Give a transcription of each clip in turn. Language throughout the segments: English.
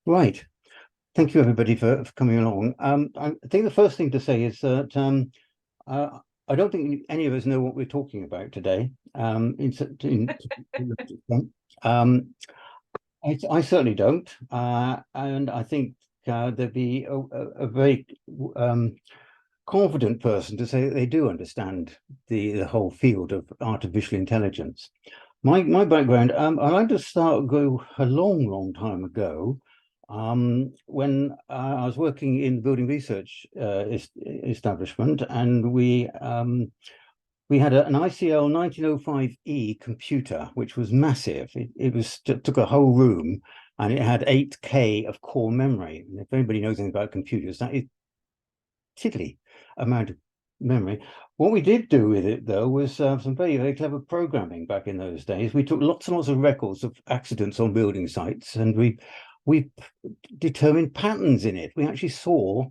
Right. Thank you, everybody, for coming along. I think the first thing to say is that uh, I don't think any of us know what we're talking about today. Um, I certainly don't, and I think there'd be a very um, confident person to say that they do understand the whole field of artificial intelligence. My background, I like to start go a long time ago, when I was working in the building research establishment, and we had an ICL 1905E computer, which was massive. It took a whole room, and it had 8K of core memory. And if anybody knows anything about computers, that is tiddly amount of memory. What we did do with it, though, was some very clever programming back in those days. We took lots and lots of records of accidents on building sites, and we determined patterns in it. We actually saw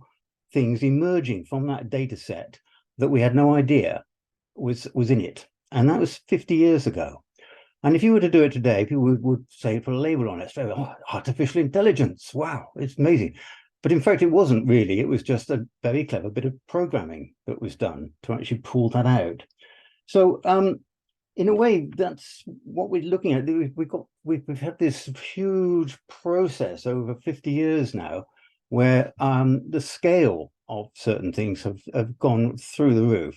things emerging from that data set that we had no idea was in it. And that was 50 years ago. And if you were to do it today, people would say, put a label on it, say, oh, artificial intelligence. Wow, it's amazing. But in fact, it wasn't really. It was just a very clever bit of programming that was done to actually pull that out. So in a way, that's what we're looking at. We've had this huge process over 50 years now, where the scale of certain things have gone through the roof.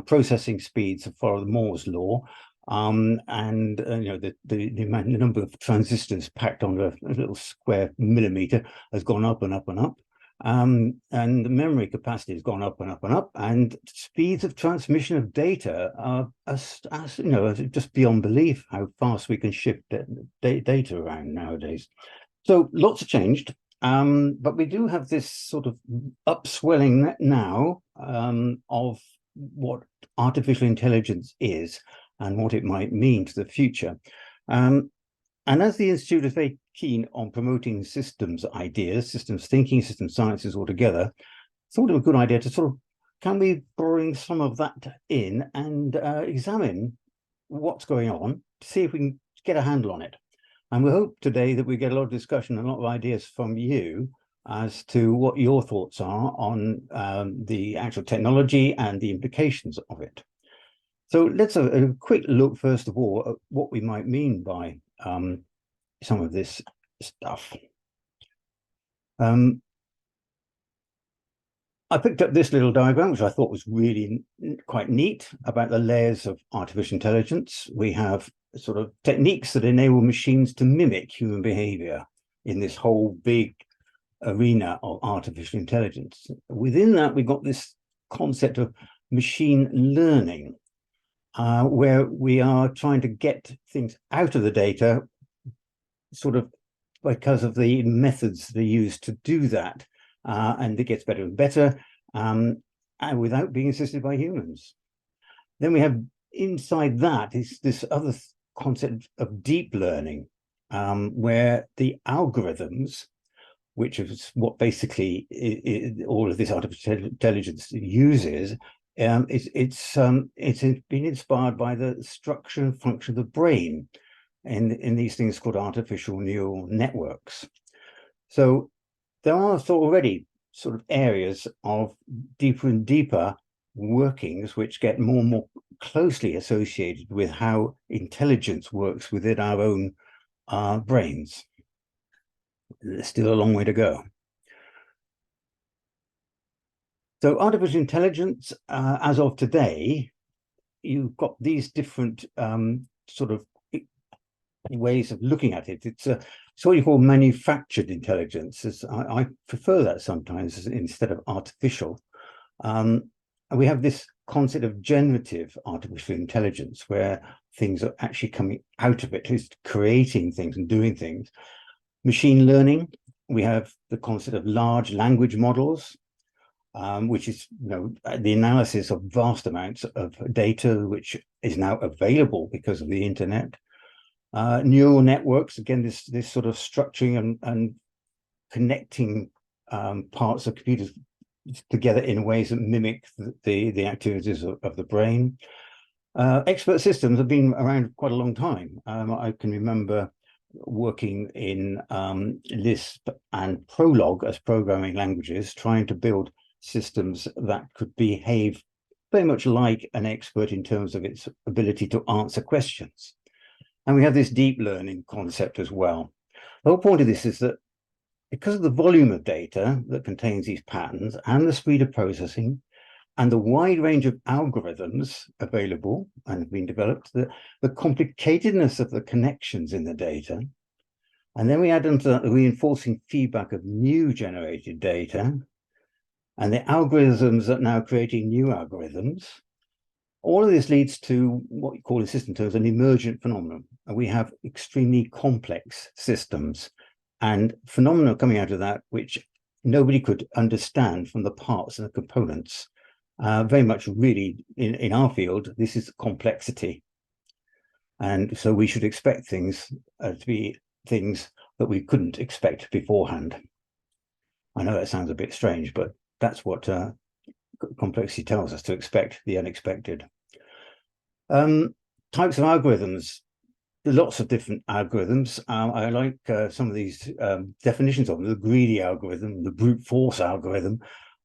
Processing speeds have followed Moore's law, and you know the number of transistors packed on a little square millimeter has gone up and up and up. And the memory capacity has gone up and up and up, and speeds of transmission of data are, as you know, just beyond belief how fast we can shift data around nowadays. So lots have changed, but we do have this sort of upswelling now of what artificial intelligence is and what it might mean to the future. And as the Institute is very keen on promoting systems ideas, systems thinking, systems sciences altogether, thought it was a good idea to sort of, can we bring some of that in and examine what's going on to see if we can get a handle on it. And we hope today that we get a lot of discussion and a lot of ideas from you as to what your thoughts are on the actual technology and the implications of it. So let's have a quick look, first of all, at what we might mean by some of this stuff. I picked up this little diagram, which I thought was really quite neat, about the layers of artificial intelligence. We have sort of techniques that enable machines to mimic human behavior in this whole big arena of artificial intelligence. Within that, we've got this concept of machine learning, where we are trying to get things out of the data, sort of because of the methods they use to do that. And it gets better and better, and without being assisted by humans. Then we have inside that is this other concept of deep learning, where the algorithms, which is what basically all of this artificial intelligence uses, it's been inspired by the structure and function of the brain in these things called artificial neural networks. So there are already sort of areas of deeper and deeper workings which get more and more closely associated with how intelligence works within our own brains. There's still a long way to go. So artificial intelligence, as of today, you've got these different sort of ways of looking at it. It's what you call manufactured intelligence. I prefer that sometimes instead of artificial. And we have this concept of generative artificial intelligence, where things are actually coming out of it, is creating things and doing things. Machine learning, we have the concept of large language models, which is the analysis of vast amounts of data, which is now available because of the internet. Neural networks, again, this sort of structuring and connecting parts of computers together in ways that mimic the activities of the brain. Expert systems have been around quite a long time. I can remember working in Lisp and Prolog as programming languages, trying to build systems that could behave very much like an expert in terms of its ability to answer questions. And we have this deep learning concept as well. The whole point of this is that because of the volume of data that contains these patterns and the speed of processing and the wide range of algorithms available and have been developed, the complicatedness of the connections in the data, and then we add into that the reinforcing feedback of new generated data, and the algorithms that are now creating new algorithms, all of this leads to what you call in system terms an emergent phenomenon. And we have extremely complex systems and phenomena coming out of that which nobody could understand from the parts and the components. Very much really in our field, this is complexity. And so we should expect things to be things that we couldn't expect beforehand. I know that sounds a bit strange, but that's what complexity tells us, to expect the unexpected. Types of algorithms. There's lots of different algorithms. I like some of these definitions of them: the greedy algorithm, the brute force algorithm.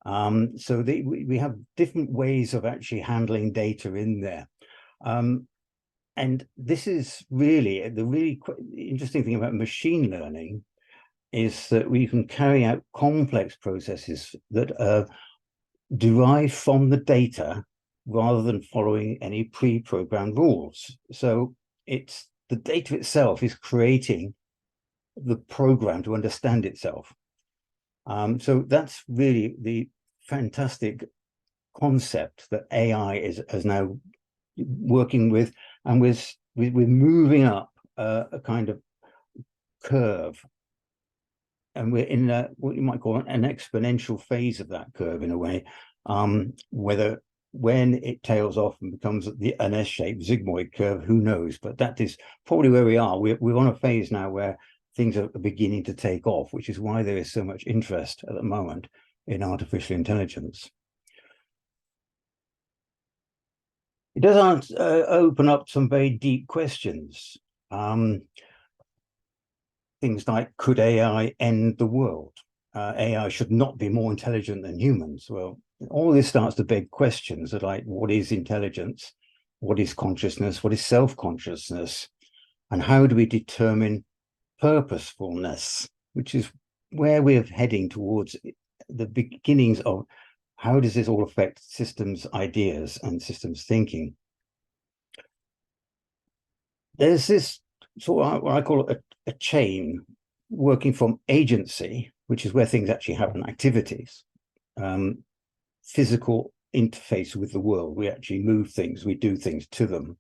So we have different ways of actually handling data in there. And this is really the really interesting thing about machine learning, is that we can carry out complex processes that are derived from the data rather than following any pre-programmed rules. So it's the data itself is creating the program to understand itself. So that's really the fantastic concept that AI is now working with, and we're moving up a kind of curve, and we're in what you might call an exponential phase of that curve in a way. Whether when it tails off and becomes an S-shaped sigmoid curve, who knows? But that is probably where we are. We're on a phase now where things are beginning to take off, which is why there is so much interest at the moment in artificial intelligence. It does open up some very deep questions. Things like, could AI end the world? AI should not be more intelligent than humans. Well, all this starts to beg questions like, what is intelligence? What is consciousness? What is self-consciousness? And how do we determine purposefulness, which is where we're heading towards the beginnings of how does this all affect systems ideas and systems thinking. There's this sort of what I call a chain working from agency, which is where things actually happen, activities, physical interface with the world. We actually move things, we do things to them.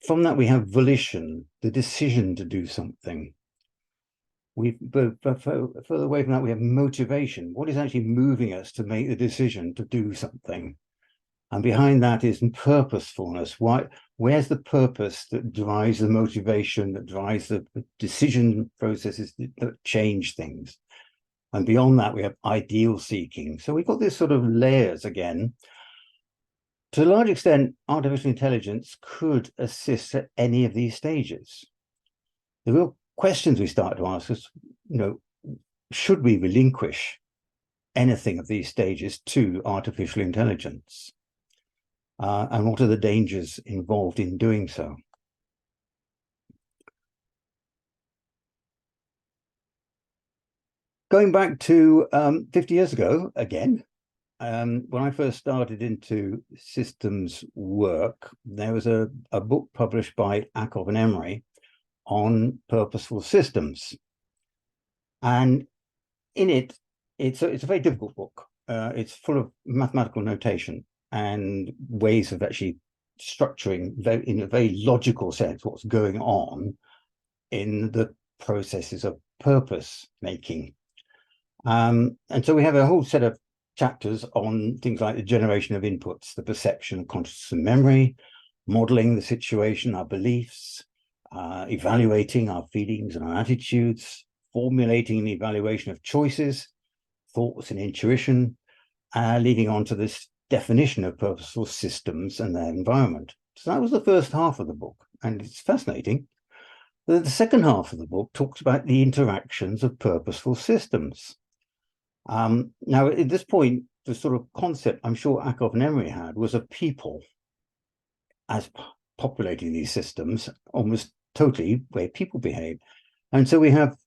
From that, we have volition, the decision to do something. But further away from that, we have motivation. What is actually moving us to make the decision to do something? And behind that is purposefulness. Where's the purpose that drives the motivation, that drives the decision processes that change things? And beyond that, we have ideal seeking. So we've got this sort of layers again. To a large extent, artificial intelligence could assist at any of these stages. The real questions we start to ask is, should we relinquish anything of these stages to artificial intelligence? And what are the dangers involved in doing so? Going back to 50 years ago, again, when I first started into systems work, there was a book published by Ackoff and Emery on purposeful systems. And in it, it's a very difficult book. It's full of mathematical notation and ways of actually structuring in a very logical sense what's going on in the processes of purpose making. And so we have a whole set of chapters on things like the generation of inputs, the perception, consciousness, and memory, modeling the situation, our beliefs, evaluating our feelings and our attitudes, formulating an evaluation of choices, thoughts and intuition, leading on to this definition of purposeful systems and their environment. So that was the first half of the book, and it's fascinating. The second half of the book talks about the interactions of purposeful systems. Now, at this point, the sort of concept I'm sure Akov and Emery had was a people as populating these systems, almost totally where people behave. And so we have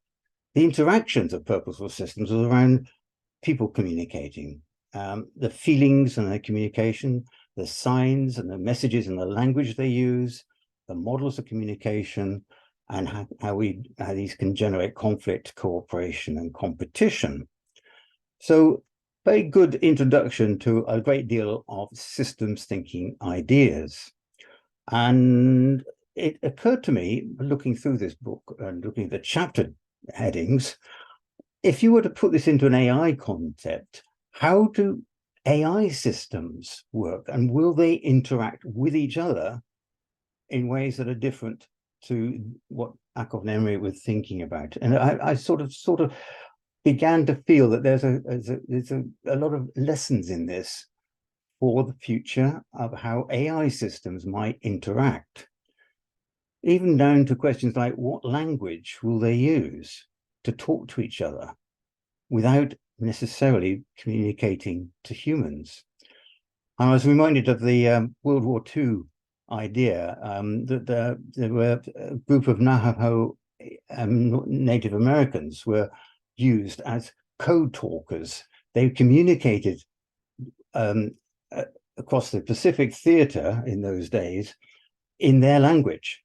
the interactions of purposeful systems around people communicating, the feelings and their communication, the signs and the messages and the language they use, the models of communication, and how these can generate conflict, cooperation, and competition. So, very good introduction to a great deal of systems thinking ideas. And it occurred to me, looking through this book and looking at the chapter headings, if you were to put this into an AI concept, how do AI systems work, and will they interact with each other in ways that are different to what Akov and Emery were thinking about? And I sort of began to feel that there's a lot of lessons in this for the future of how AI systems might interact, even down to questions like what language will they use to talk to each other without necessarily communicating to humans. I was reminded of the World War II idea that there were a group of Navajo Native Americans were used as code talkers. They communicated across the Pacific theater in those days in their language.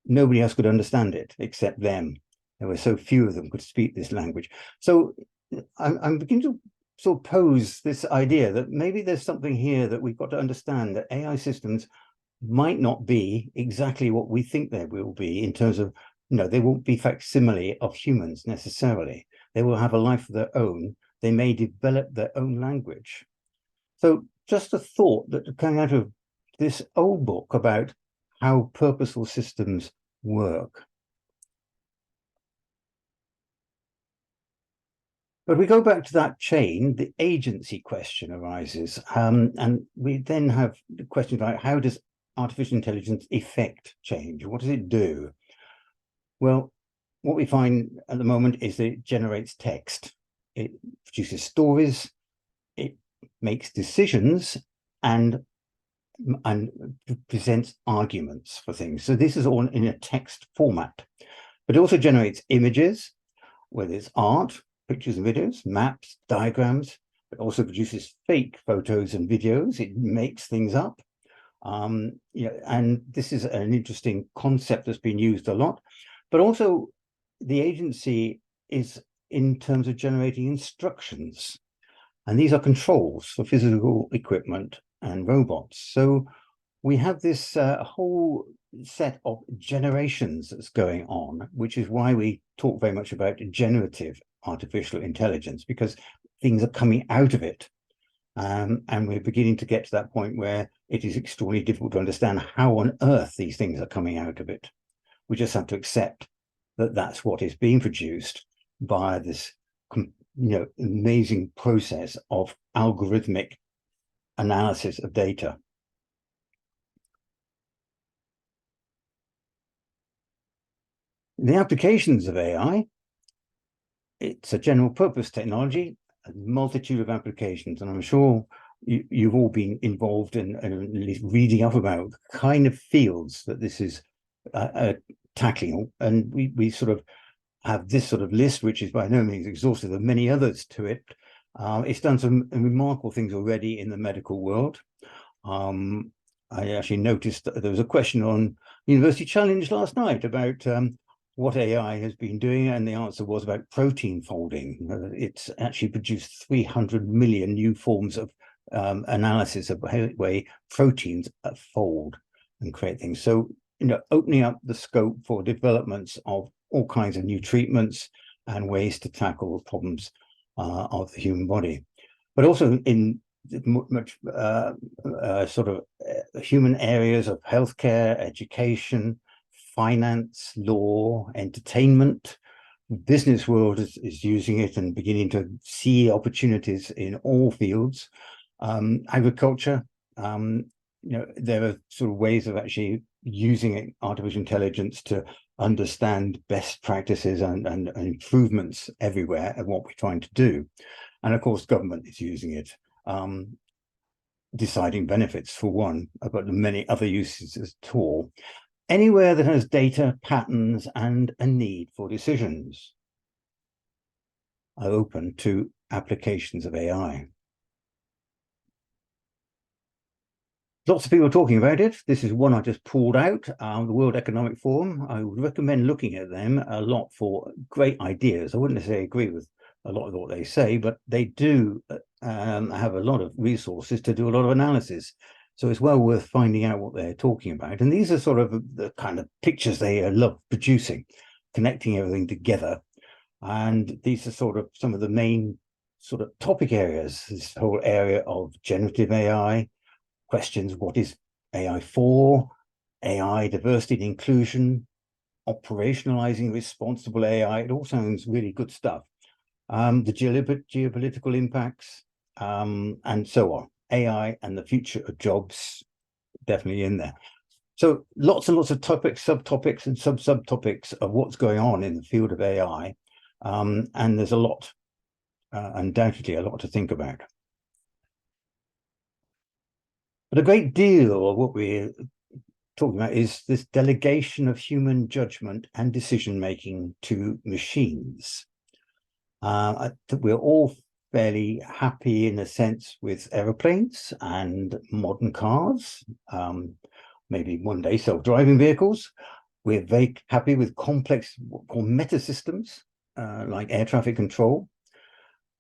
Nobody else could understand it except them. There were so few of them could speak this language. So I'm beginning to sort of pose this idea that maybe there's something here that we've got to understand, that AI systems might not be exactly what we think they will be in terms of, they won't be facsimile of humans necessarily. They will have a life of their own. They may develop their own language. So just a thought that coming out of this old book about how purposeful systems work. But we go back to that chain, the agency question arises. And we then have the question about how does artificial intelligence affect change? What does it do? Well, what we find at the moment is that it generates text. It produces stories, it makes decisions, and presents arguments for things. So this is all in a text format. But it also generates images, whether it's art, pictures and videos, maps, diagrams. It also produces fake photos and videos. It makes things up. And this is an interesting concept that's been used a lot. But also the agency is in terms of generating instructions. And these are controls for physical equipment and robots. So we have this whole set of generations that's going on, which is why we talk very much about generative artificial intelligence, because things are coming out of it. And we're beginning to get to that point where it is extraordinarily difficult to understand how on earth these things are coming out of it. We just have to accept that that's what is being produced by this amazing process of algorithmic analysis of data. The applications of AI, it's a general purpose technology, a multitude of applications, and I'm sure you've all been involved in at least reading up about the kind of fields that this is tackling. And we sort of have this sort of list, which is by no means exhaustive. There are many others to it. It's done some remarkable things already in the medical world. I actually noticed that there was a question on University Challenge last night about what AI has been doing, and the answer was about protein folding. It's actually produced 300 million new forms of analysis of the way proteins fold and create things. So, opening up the scope for developments of all kinds of new treatments and ways to tackle problems of the human body, but also in much sort of human areas of healthcare, education, finance, law, entertainment. The business world is using it and beginning to see opportunities in all fields. Agriculture, there are sort of ways of actually using artificial intelligence to understand best practices and improvements everywhere and what we're trying to do. And of course, government is using it, deciding benefits for one, but many other uses at all. Anywhere that has data, patterns, and a need for decisions are open to applications of AI. Lots of people are talking about it. This is one I just pulled out, the World Economic Forum. I would recommend looking at them a lot for great ideas. I wouldn't necessarily agree with a lot of what they say, but they do have a lot of resources to do a lot of analysis. So it's well worth finding out what they're talking about. And these are sort of the kind of pictures they love producing, connecting everything together. And these are sort of some of the main sort of topic areas, this whole area of generative AI, questions, what is AI for, AI diversity and inclusion, operationalizing responsible AI. It all sounds really good stuff. The geopolitical impacts, and so on. AI and the future of jobs, definitely in there. So lots and lots of topics, subtopics, and subtopics of what's going on in the field of AI. And there's a lot, undoubtedly a lot to think about. But a great deal of what we're talking about is this delegation of human judgment and decision-making to machines. We're all fairly happy in a sense with aeroplanes and modern cars, maybe one day self-driving vehicles. We're very happy with complex, what we call meta systems, like air traffic control.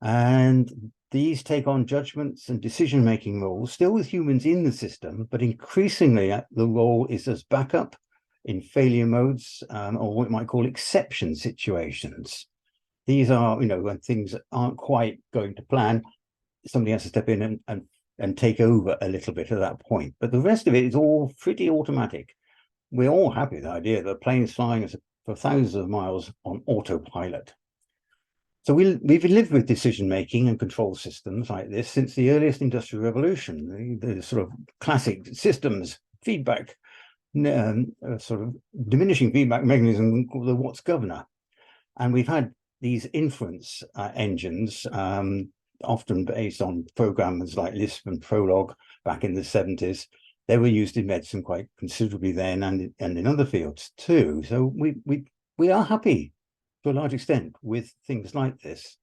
And these take on judgments and decision-making roles, still with humans in the system, but increasingly the role is as backup in failure modes, or what we might call exception situations. These are, when things aren't quite going to plan, somebody has to step in and take over a little bit at that point. But the rest of it is all pretty automatic. We're all happy with the idea that planes flying for thousands of miles on autopilot. So we've lived with decision-making and control systems like this since the earliest industrial revolution, the sort of classic systems, feedback, sort of diminishing feedback mechanism called the What's Governor. And we've had these inference engines, often based on programmers like Lisp and Prolog back in the 70s. They were used in medicine quite considerably then, and in other fields too. So we are happy to a large extent with things like this.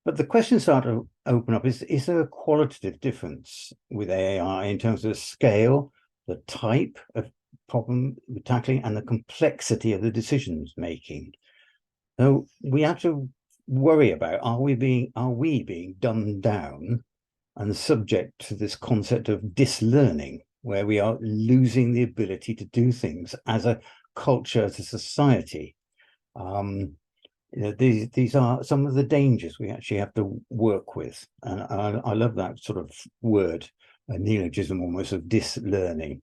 But the questions start to open up, is there a qualitative difference with AI in terms of the scale, the type of problem we're tackling, and the complexity of the decisions making? So we have to worry about, are we being dumbed down and subject to this concept of dislearning, where we are losing the ability to do things as a culture, as a society? These are some of the dangers we actually have to work with. And I love that sort of word, a neologism almost, of dislearning.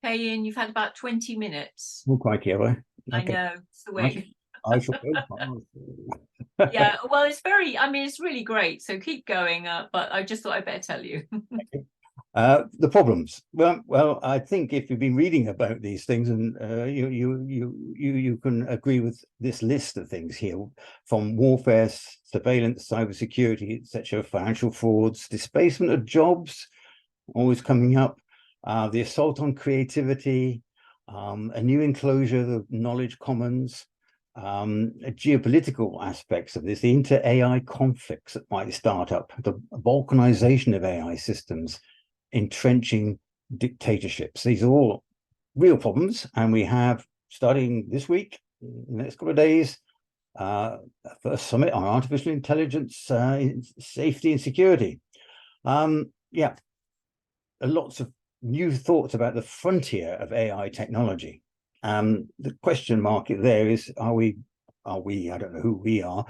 Okay, Ian, you've had about 20 minutes. Oh, crikey, have I? Okay. I know, it's the way. I shall go. Yeah, well, it's really great. So keep going. But I just thought I'd better tell you. The problems. Well, I think if you've been reading about these things, and you can agree with this list of things here, from warfare, surveillance, cybersecurity, etc., financial frauds, displacement of jobs, always coming up, the assault on creativity, a new enclosure of knowledge commons, geopolitical aspects of this, the inter-AI conflicts that might start up, the balkanization of AI systems, entrenching dictatorships. These are all real problems, and we have, starting this week, in the next couple of days, a first summit on artificial intelligence, safety and security. Yeah, lots of new thoughts about the frontier of AI technology. The question mark there is, are we, I don't know who we are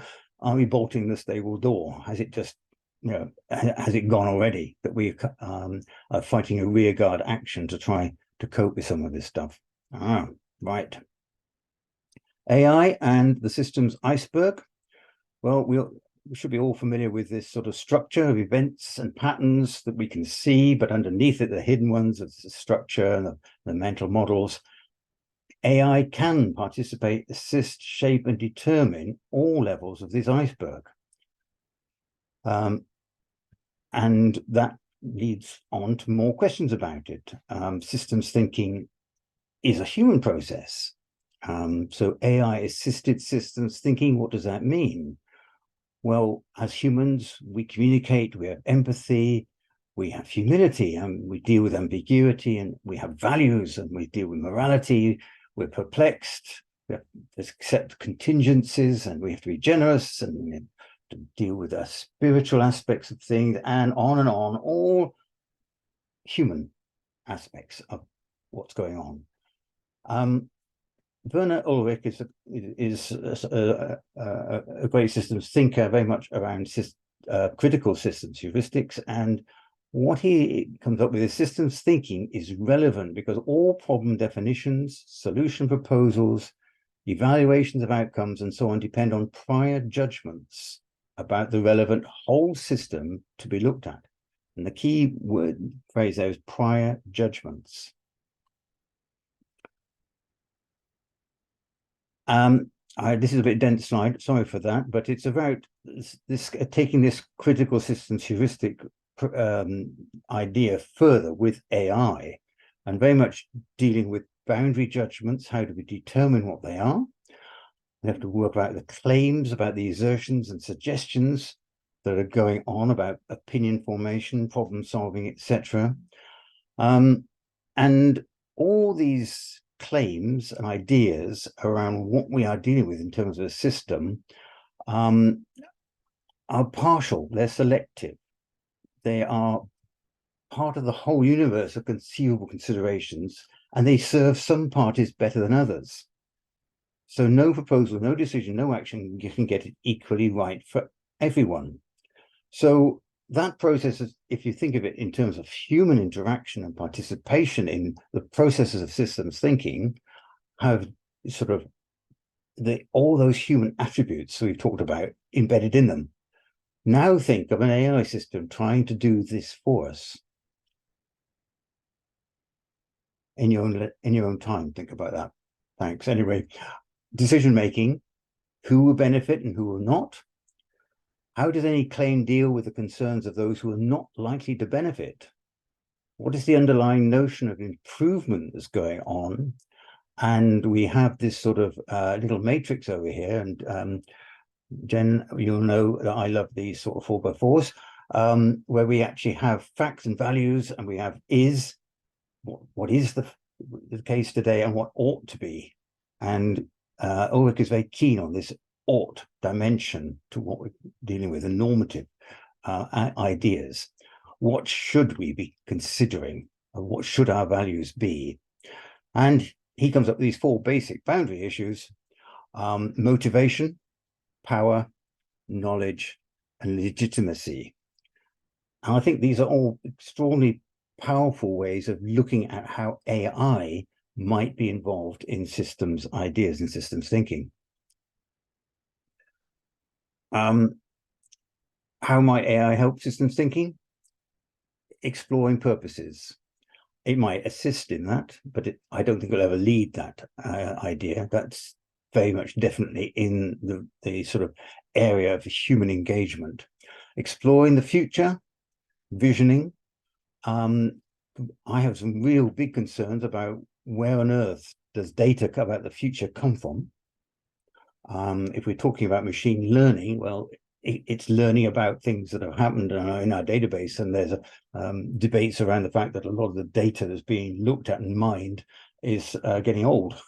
we bolting the stable door? Has it just, has it gone already, that we are fighting a rearguard action to try to cope with some of this stuff? Right. AI and the systems iceberg. Well, we should be all familiar with this sort of structure of events and patterns that we can see, but underneath it, the hidden ones of the structure and the mental models. AI can participate, assist, shape, and determine all levels of this iceberg. And that leads on to more questions about it. Systems thinking is a human process. So AI-assisted systems thinking, what does that mean? Well, as humans, we communicate, we have empathy, we have humility, and we deal with ambiguity, and we have values, and we deal with morality. We're perplexed, we have to accept contingencies, and we have to be generous, and we have to deal with the spiritual aspects of things, and on, all human aspects of what's going on. Werner Ulrich is a great systems thinker, very much around critical systems heuristics, and what he comes up with is systems thinking is relevant because all problem definitions, solution proposals, evaluations of outcomes, and so on depend on prior judgments about the relevant whole system to be looked at. And the key phrase there is prior judgments. This is a bit dense slide, sorry for that, but it's about this taking this critical systems heuristic idea further with AI, and very much dealing with boundary judgments. How do we determine what they are? We have to work out the claims about the assertions and suggestions that are going on about opinion formation, problem solving, etc. And all these claims and ideas around what we are dealing with in terms of a system are partial, they're selective. They are part of the whole universe of conceivable considerations, and they serve some parties better than others. So no proposal, no decision, no action can get it equally right for everyone. So that process, if you think of it in terms of human interaction and participation in the processes of systems thinking, have sort of all those human attributes we've talked about embedded in them. Now think of an AI system trying to do this for us. In your own time, think about that. Thanks. Anyway, decision making, who will benefit and who will not? How does any claim deal with the concerns of those who are not likely to benefit? What is the underlying notion of improvement that's going on? And we have this sort of little matrix over here, and Jen, you'll know that I love these sort of 4x4s, where we actually have facts and values, and we have what is the case today and what ought to be. And Ulrich is very keen on this ought dimension to what we're dealing with, the normative ideas. What should we be considering? What should our values be? And he comes up with these 4 basic boundary issues: motivation, power, knowledge, and legitimacy. And I think these are all extraordinarily powerful ways of looking at how AI might be involved in systems ideas and systems thinking. How might AI help systems thinking? Exploring purposes. It might assist in that, but I don't think it'll ever lead that idea. That's very much definitely in the sort of area of human engagement. Exploring the future, visioning. I have some real big concerns about where on earth does data about the future come from. If we're talking about machine learning, well, it's learning about things that have happened in our database, and there's debates around the fact that a lot of the data that's being looked at and mined is getting old.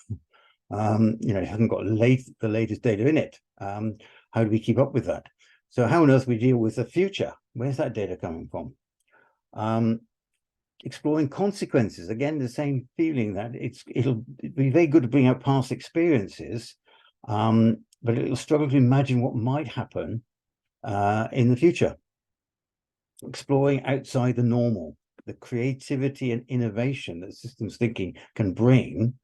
It hasn't got the latest data in it. How do we keep up with that? So how on earth we deal with the future? Where's that data coming from? Exploring consequences, again, the same feeling that it'll be very good to bring out past experiences, but it'll struggle to imagine what might happen in the future. Exploring outside the normal, the creativity and innovation that systems thinking can bring.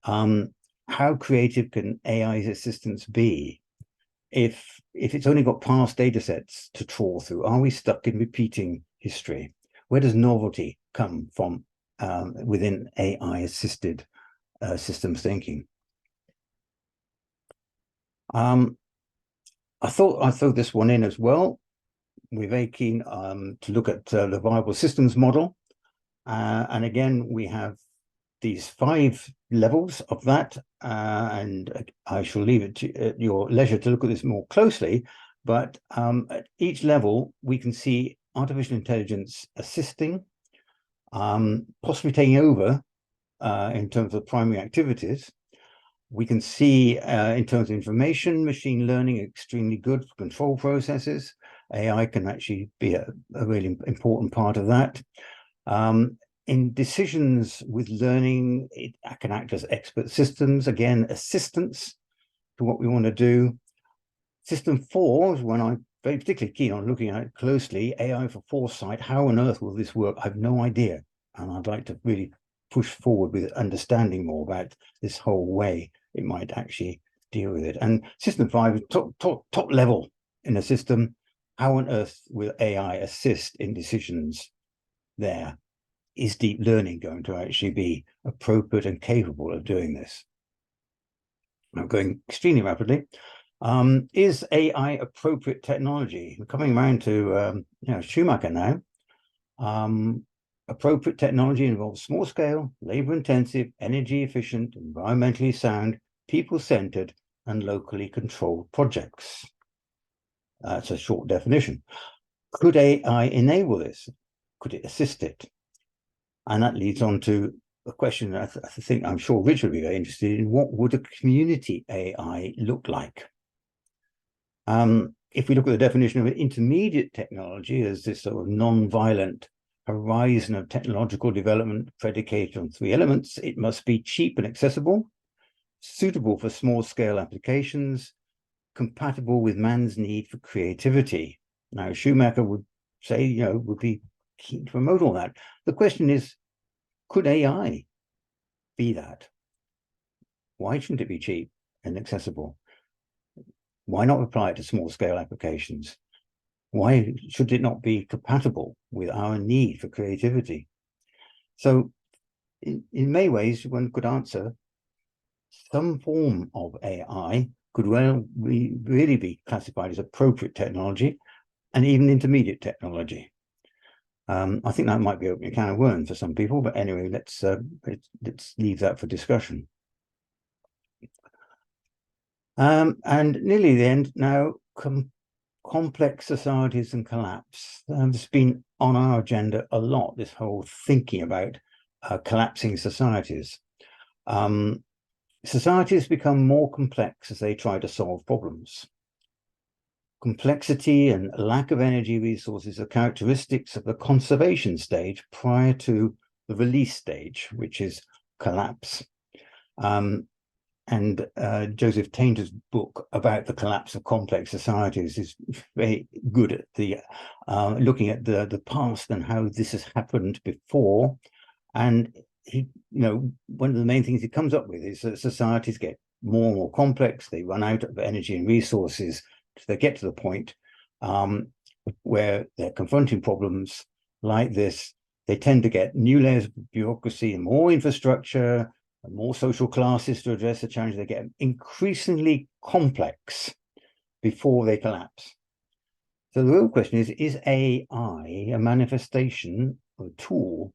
How creative can AI's assistants be if it's only got past data sets to trawl through? Are we stuck in repeating history? Where does novelty come from within AI assisted systems thinking. I thought I'd throw this one in as well. We're very keen to look at the viable systems model. And again, we have these 5 levels of that, and I shall leave it to at your leisure to look at this more closely. But at each level, we can see artificial intelligence assisting, possibly taking over in terms of primary activities. We can see in terms of information, machine learning extremely good for control processes. AI can actually be a really important part of that. In decisions with learning, it can act as expert systems, again, assistance to what we want to do. System 4 is one I'm very particularly keen on looking at closely, AI for foresight. How on earth will this work? I have no idea. And I'd like to really push forward with understanding more about this whole way it might actually deal with it. And system 5 is top level in a system. How on earth will AI assist in decisions there? Is deep learning going to actually be appropriate and capable of doing this? I'm going extremely rapidly. Is AI appropriate technology? We're coming around to Schumacher now. Appropriate technology involves small scale, labor intensive, energy efficient, environmentally sound, people centered, and locally controlled projects. That's a short definition. Could AI enable this? Could it assist it? And that leads on to a question I think I'm sure Rich would be very interested in. What would a community AI look like? If we look at the definition of intermediate technology as this sort of non-violent horizon of technological development predicated on 3 elements, it must be cheap and accessible, suitable for small-scale applications, compatible with man's need for creativity. Now, Schumacher would say, would be keen to promote all that. The question is, could AI be that? Why shouldn't it be cheap and accessible? Why not apply it to small scale applications? Why should it not be compatible with our need for creativity? So in many ways, one could answer some form of AI could really be classified as appropriate technology and even intermediate technology. I think that might be opening a can of worms for some people, but anyway, let's leave that for discussion. And nearly the end now. Complex societies and collapse. It's been on our agenda a lot, this whole thinking about collapsing societies. Societies become more complex as they try to solve problems. Complexity and lack of energy resources are characteristics of the conservation stage prior to the release stage, which is collapse. And Joseph Tainter's book about the collapse of complex societies is very good at the looking at the past and how this has happened before. And he, one of the main things he comes up with is that societies get more and more complex. They run out of energy and resources. They get to the point where they're confronting problems like this. They tend to get new layers of bureaucracy and more infrastructure, and more social classes to address the challenge. They get increasingly complex before they collapse. So the real question is AI a manifestation or a tool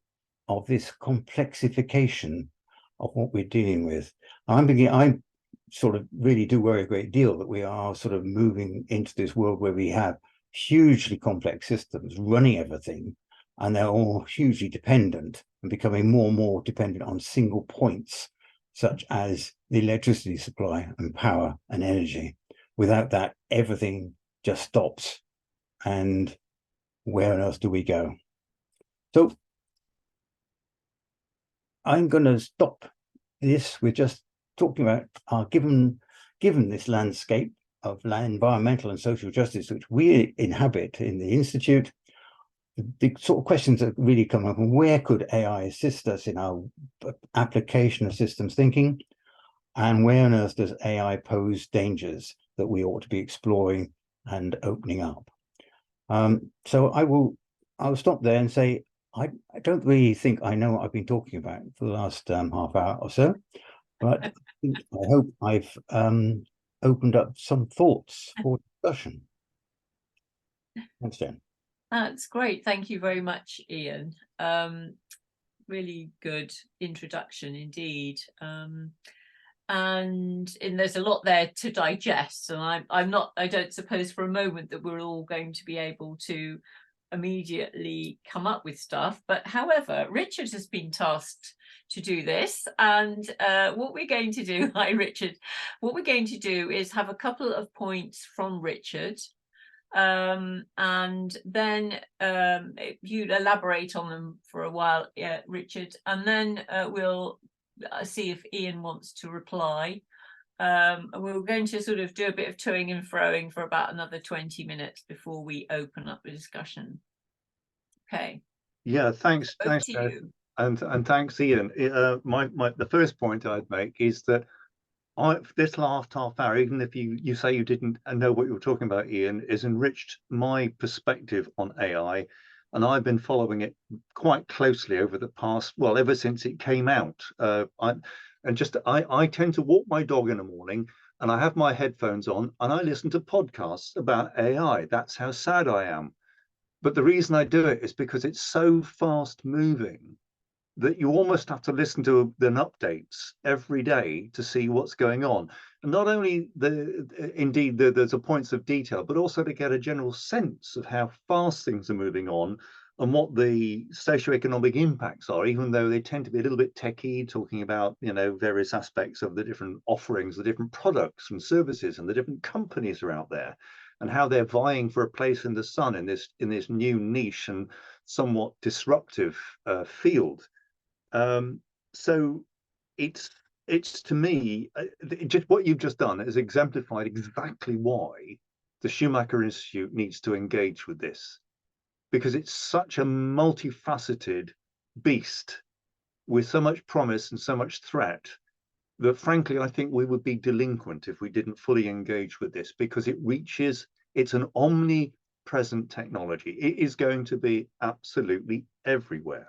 of this complexification of what we're dealing with? I sort of really do worry a great deal that we are sort of moving into this world where we have hugely complex systems running everything, and they're all hugely dependent and becoming more and more dependent on single points, such as the electricity supply and power and energy. Without that, everything just stops. And where on earth do we go? So I'm going to stop this with just talking about given this landscape of environmental and social justice, which we inhabit in the Institute, the sort of questions that really come up: and where could AI assist us in our application of systems thinking? And where on earth does AI pose dangers that we ought to be exploring and opening up? So I'll stop there and say, I don't really think I know what I've been talking about for the last half hour or so. But I hope I've opened up some thoughts for discussion. Thanks, Jen. That's great. Thank you very much, Ian. Really good introduction indeed. And there's a lot there to digest, and I don't suppose for a moment that we're all going to be able to immediately come up with stuff, but however, Richard has been tasked to do this, and what we're going to do, hi Richard, what we're going to do is have a couple of points from Richard, and then you elaborate on them for a while, Richard, and then we'll see if Ian wants to reply. We're going to sort of do a bit of toing and froing for about another 20 minutes before we open up the discussion. Okay. Yeah, thanks, Over to you. and thanks, Ian. The first point I'd make is that this last half hour, even if you say you didn't know what you were talking about, Ian, has enriched my perspective on AI, and I've been following it quite closely over the past, well, ever since it came out. I tend to walk my dog in the morning, and I have my headphones on, and I listen to podcasts about AI. That's how sad I am. But the reason I do it is because it's so fast moving that you almost have to listen to the updates every day to see what's going on. And not only there's a points of detail, but also to get a general sense of how fast things are moving on and what the socioeconomic impacts are, even though they tend to be a little bit techie, talking about, you know, various aspects of the different offerings, the different products and services, and the different companies are out there, and how they're vying for a place in the sun in this new niche and somewhat disruptive field. So it's to me, just what you've just done has exemplified exactly why the Schumacher Institute needs to engage with this, because it's such a multifaceted beast with so much promise and so much threat that, frankly, I think we would be delinquent if we didn't fully engage with this, because it's an omnipresent technology. It is going to be absolutely everywhere.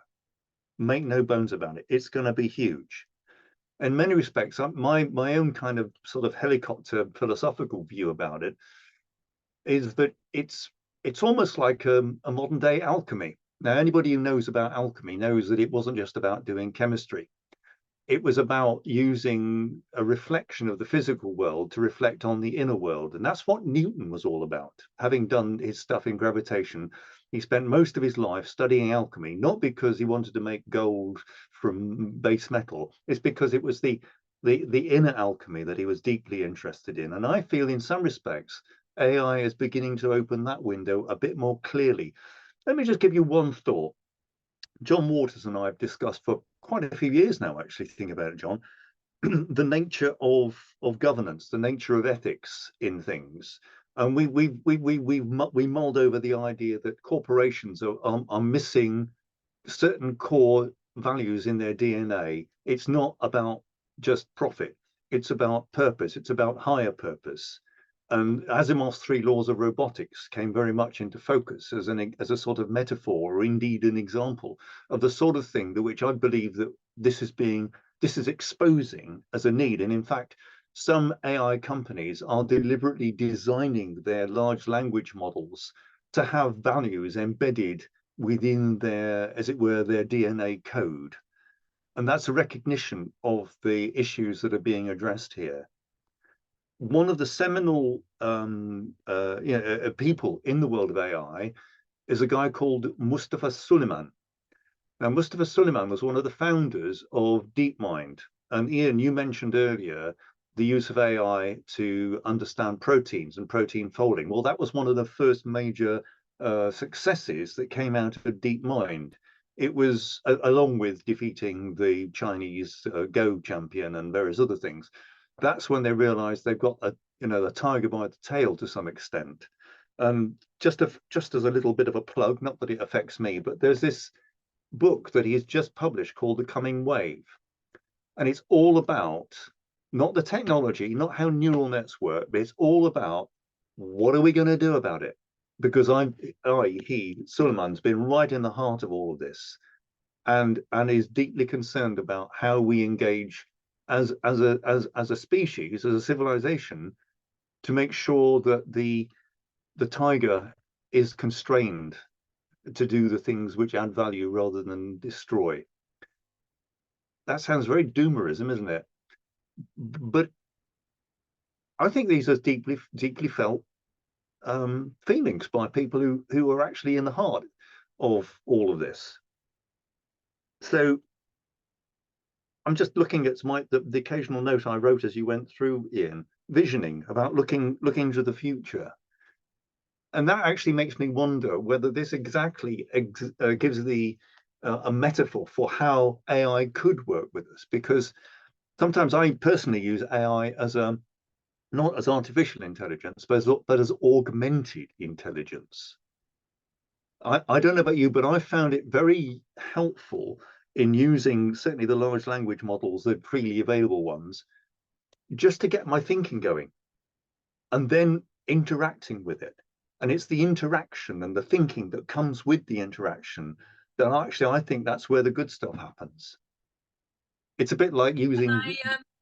Make no bones about it. It's going to be huge. In many respects, my own kind of sort of helicopter philosophical view about it is that it's almost like a modern day alchemy. Now, anybody who knows about alchemy knows that it wasn't just about doing chemistry. It was about using a reflection of the physical world to reflect on the inner world. And that's what Newton was all about. Having done his stuff in gravitation, he spent most of his life studying alchemy, not because he wanted to make gold from base metal. It's because it was the inner alchemy that he was deeply interested in. And I feel in some respects, AI is beginning to open that window a bit more clearly. Let me just give you one thought. John Waters and I have discussed for quite a few years now, actually, thinking about it, John, the nature of governance, the nature of ethics in things. And we mulled over the idea that corporations are missing certain core values in their DNA. It's not about just profit. It's about purpose. It's about higher purpose. And Asimov's 3 laws of robotics came very much into focus as a sort of metaphor, or indeed an example of the sort of thing that which I believe that this is exposing as a need. And in fact, some AI companies are deliberately designing their large language models to have values embedded within their, as it were, their DNA code. And that's a recognition of the issues that are being addressed here. One of the seminal people in the world of AI is a guy called Mustafa Suleyman. Now, Mustafa Suleyman was one of the founders of DeepMind. And Ian, you mentioned earlier the use of AI to understand proteins and protein folding. Well, that was one of the first major successes that came out of DeepMind. It was, along with defeating the Chinese Go champion and various other things, that's when they realized they've got a tiger by the tail to some extent. Just as a little bit of a plug, not that it affects me, but there's this book that he has just published called The Coming Wave. And it's all about not the technology, not how neural nets work, but it's all about what are we going to do about it? Because Suleyman's been right in the heart of all of this, and is deeply concerned about how we engage as a species, as a civilization, to make sure that the tiger is constrained to do the things which add value rather than destroy. That sounds very doomerism, isn't it? But I think these are deeply felt feelings by people who are actually in the heart of all of this. So I'm just looking at the occasional note I wrote as you went through, Ian, visioning, about looking to the future. And that actually makes me wonder whether this exactly gives a metaphor for how AI could work with us, because sometimes I personally use AI as not as artificial intelligence, but as augmented intelligence. I don't know about you, but I found it very helpful in using certainly the large language models, the freely available ones, just to get my thinking going and then interacting with it. And it's the interaction and the thinking that comes with the interaction that actually I think that's where the good stuff happens. It's a bit like using.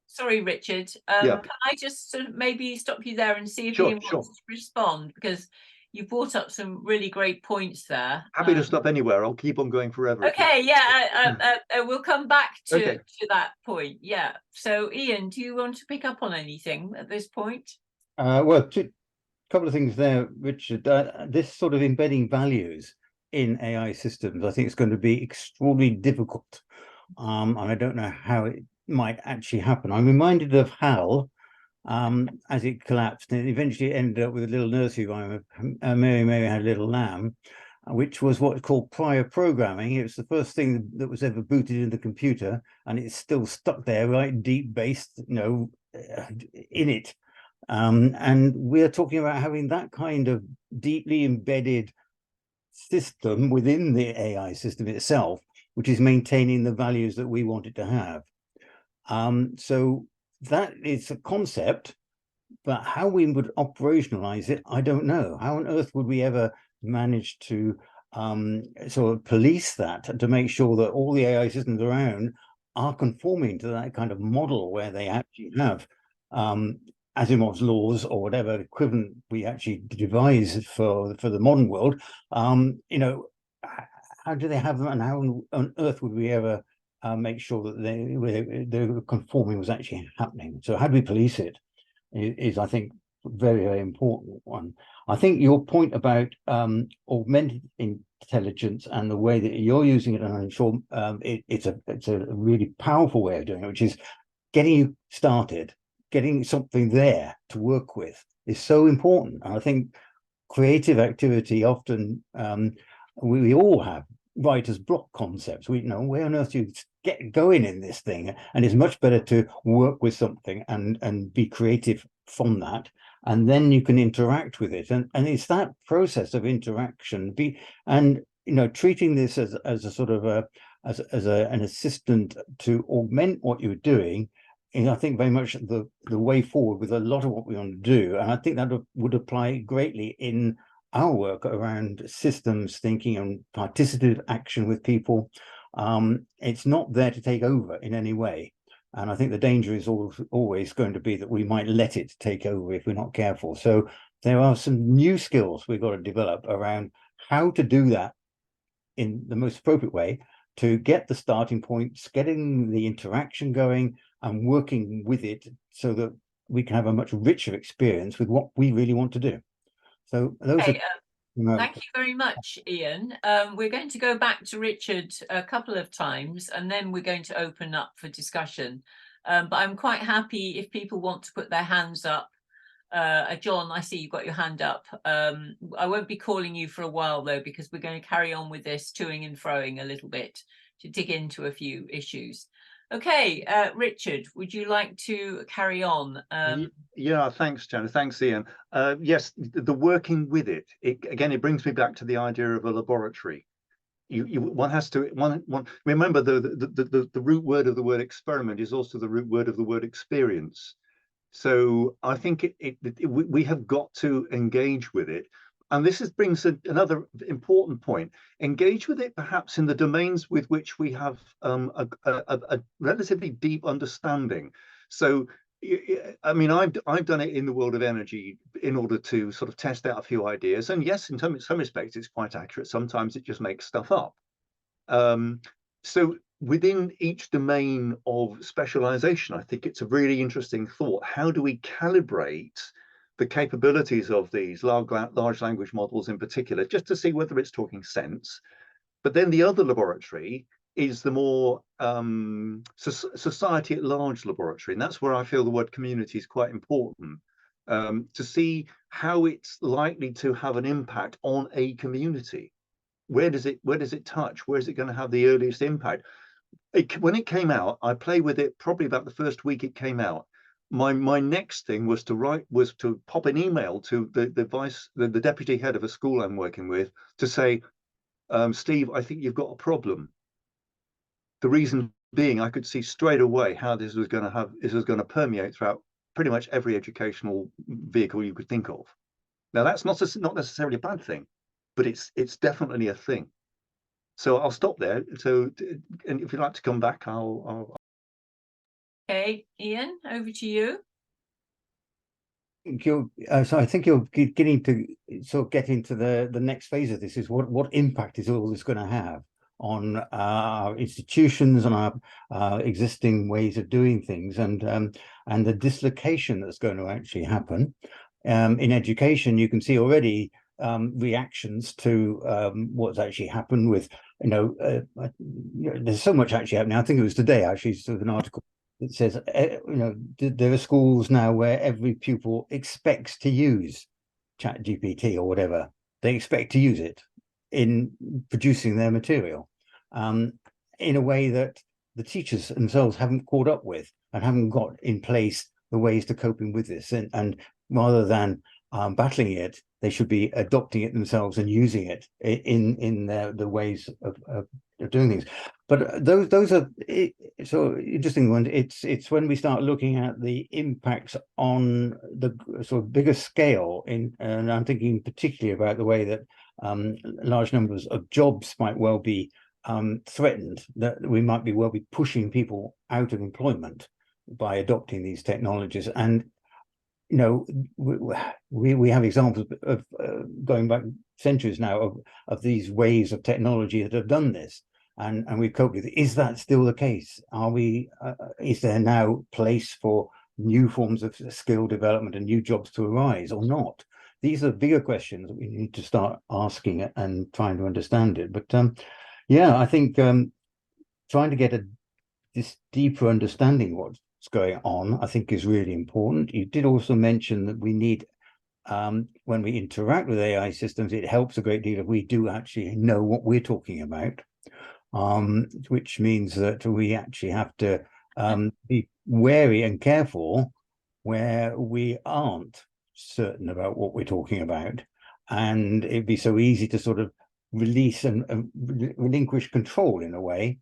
Sorry, Richard. Yeah. Can I just sort of maybe stop you there and see if Sure, Ian wants to respond, because you brought up some really great points there. Happy to stop anywhere. I'll keep on going forever. Okay, yeah, we'll come back to that point. Yeah. So, Ian, do you want to pick up on anything at this point? Well, a couple of things there, Richard. This sort of embedding values in AI systems, I think it's going to be extraordinarily difficult. And I don't know how it might actually happen. I'm reminded of HAL as it collapsed, and it eventually ended up with a little nursery rhyme of Mary Had a Little Lamb, which was what's called prior programming. It was the first thing that was ever booted in the computer, and it's still stuck there, right, deep based, in it. And we're talking about having that kind of deeply embedded system within the AI system itself, which is maintaining the values that we want it to have. So that is a concept, but how we would operationalize it, I don't know. How on earth would we ever manage to sort of police that, to make sure that all the AI systems around are conforming to that kind of model where they actually have Asimov's laws or whatever equivalent we actually devise for the modern world? How do they have them, and how on earth would we ever make sure that the conforming was actually happening? So how do we police it is, I think, very, very important one. I think your point about augmented intelligence and the way that you're using it, and I'm sure it's a really powerful way of doing it, which is getting you started, getting something there to work with is so important. And I think creative activity often, we all have writer's block concepts. We know where on earth you get going in this thing, and it's much better to work with something and be creative from that, and then you can interact with it, and it's that process of interaction treating this as a sort of an assistant to augment what you're doing is, I think, very much the way forward with a lot of what we want to do. And I think that would apply greatly in our work around systems thinking and participative action with people. It's not there to take over in any way. And I think the danger is always going to be that we might let it take over if we're not careful. So there are some new skills we've got to develop around how to do that in the most appropriate way to get the starting points, getting the interaction going and working with it so that we can have a much richer experience with what we really want to do. So those are thank you very much, Ian. We're going to go back to Richard a couple of times, and then we're going to open up for discussion. But I'm quite happy if people want to put their hands up. John, I see you've got your hand up. I won't be calling you for a while, though, because we're going to carry on with this toing and froing a little bit to dig into a few issues. Okay, Richard, would you like to carry on? Yeah, thanks, Janet. Thanks, Ian. Yes, the working with it, again, it brings me back to the idea of a laboratory. One has to remember the root word of the word experiment is also the root word of the word experience. So I think we have got to engage with it. And this brings another important point. Engage with it perhaps in the domains with which we have a relatively deep understanding. So, I mean, I've done it in the world of energy in order to sort of test out a few ideas. And yes, in some respects, it's quite accurate. Sometimes it just makes stuff up. So within each domain of specialization, I think it's a really interesting thought. How do we calibrate the capabilities of these large language models in particular, just to see whether it's talking sense? But then the other laboratory is the more society at large laboratory. And that's where I feel the word community is quite important, to see how it's likely to have an impact on a community. Where does it touch? Where is it going to have the earliest impact? When it came out, I played with it probably about the first week it came out. My next thing was to pop an email to the deputy head of a school I'm working with to say, Steve, I think you've got a problem. The reason being, I could see straight away how this was going to permeate throughout pretty much every educational vehicle you could think of. Now, that's not necessarily a bad thing, but it's definitely a thing. So I'll stop there. So, and if you'd like to come back, I'll. Okay, Ian, over to you. So I think you're getting to sort of get into the next phase of this, is what impact is all this going to have on our institutions, on our existing ways of doing things, and the dislocation that's going to actually happen. In education, you can see already reactions to what's actually happened with, there's so much actually happening. I think it was today actually, sort of an article that says, there are schools now where every pupil expects to use ChatGPT or whatever. They expect to use it in producing their material in a way that the teachers themselves haven't caught up with and haven't got in place the ways to coping with this. And rather than battling it, they should be adopting it themselves and using it in the ways of doing things. But those are so interesting ones. It's when we start looking at the impacts on the sort of bigger scale, and I'm thinking particularly about the way that large numbers of jobs might well be threatened, that we might be pushing people out of employment by adopting these technologies. And we have examples of going back centuries now of these ways of technology that have done this, and we've coped with it. Is that still the case? Is there now place for new forms of skill development and new jobs to arise, or not? These are bigger questions that we need to start asking and trying to understand it. But yeah, I think trying to get this deeper understanding of what's going on, I think, is really important. You did also mention that we need, when we interact with AI systems, it helps a great deal if we do actually know what we're talking about, which means that we actually have to be wary and careful where we aren't certain about what we're talking about. And it'd be so easy to sort of release and relinquish control in a way.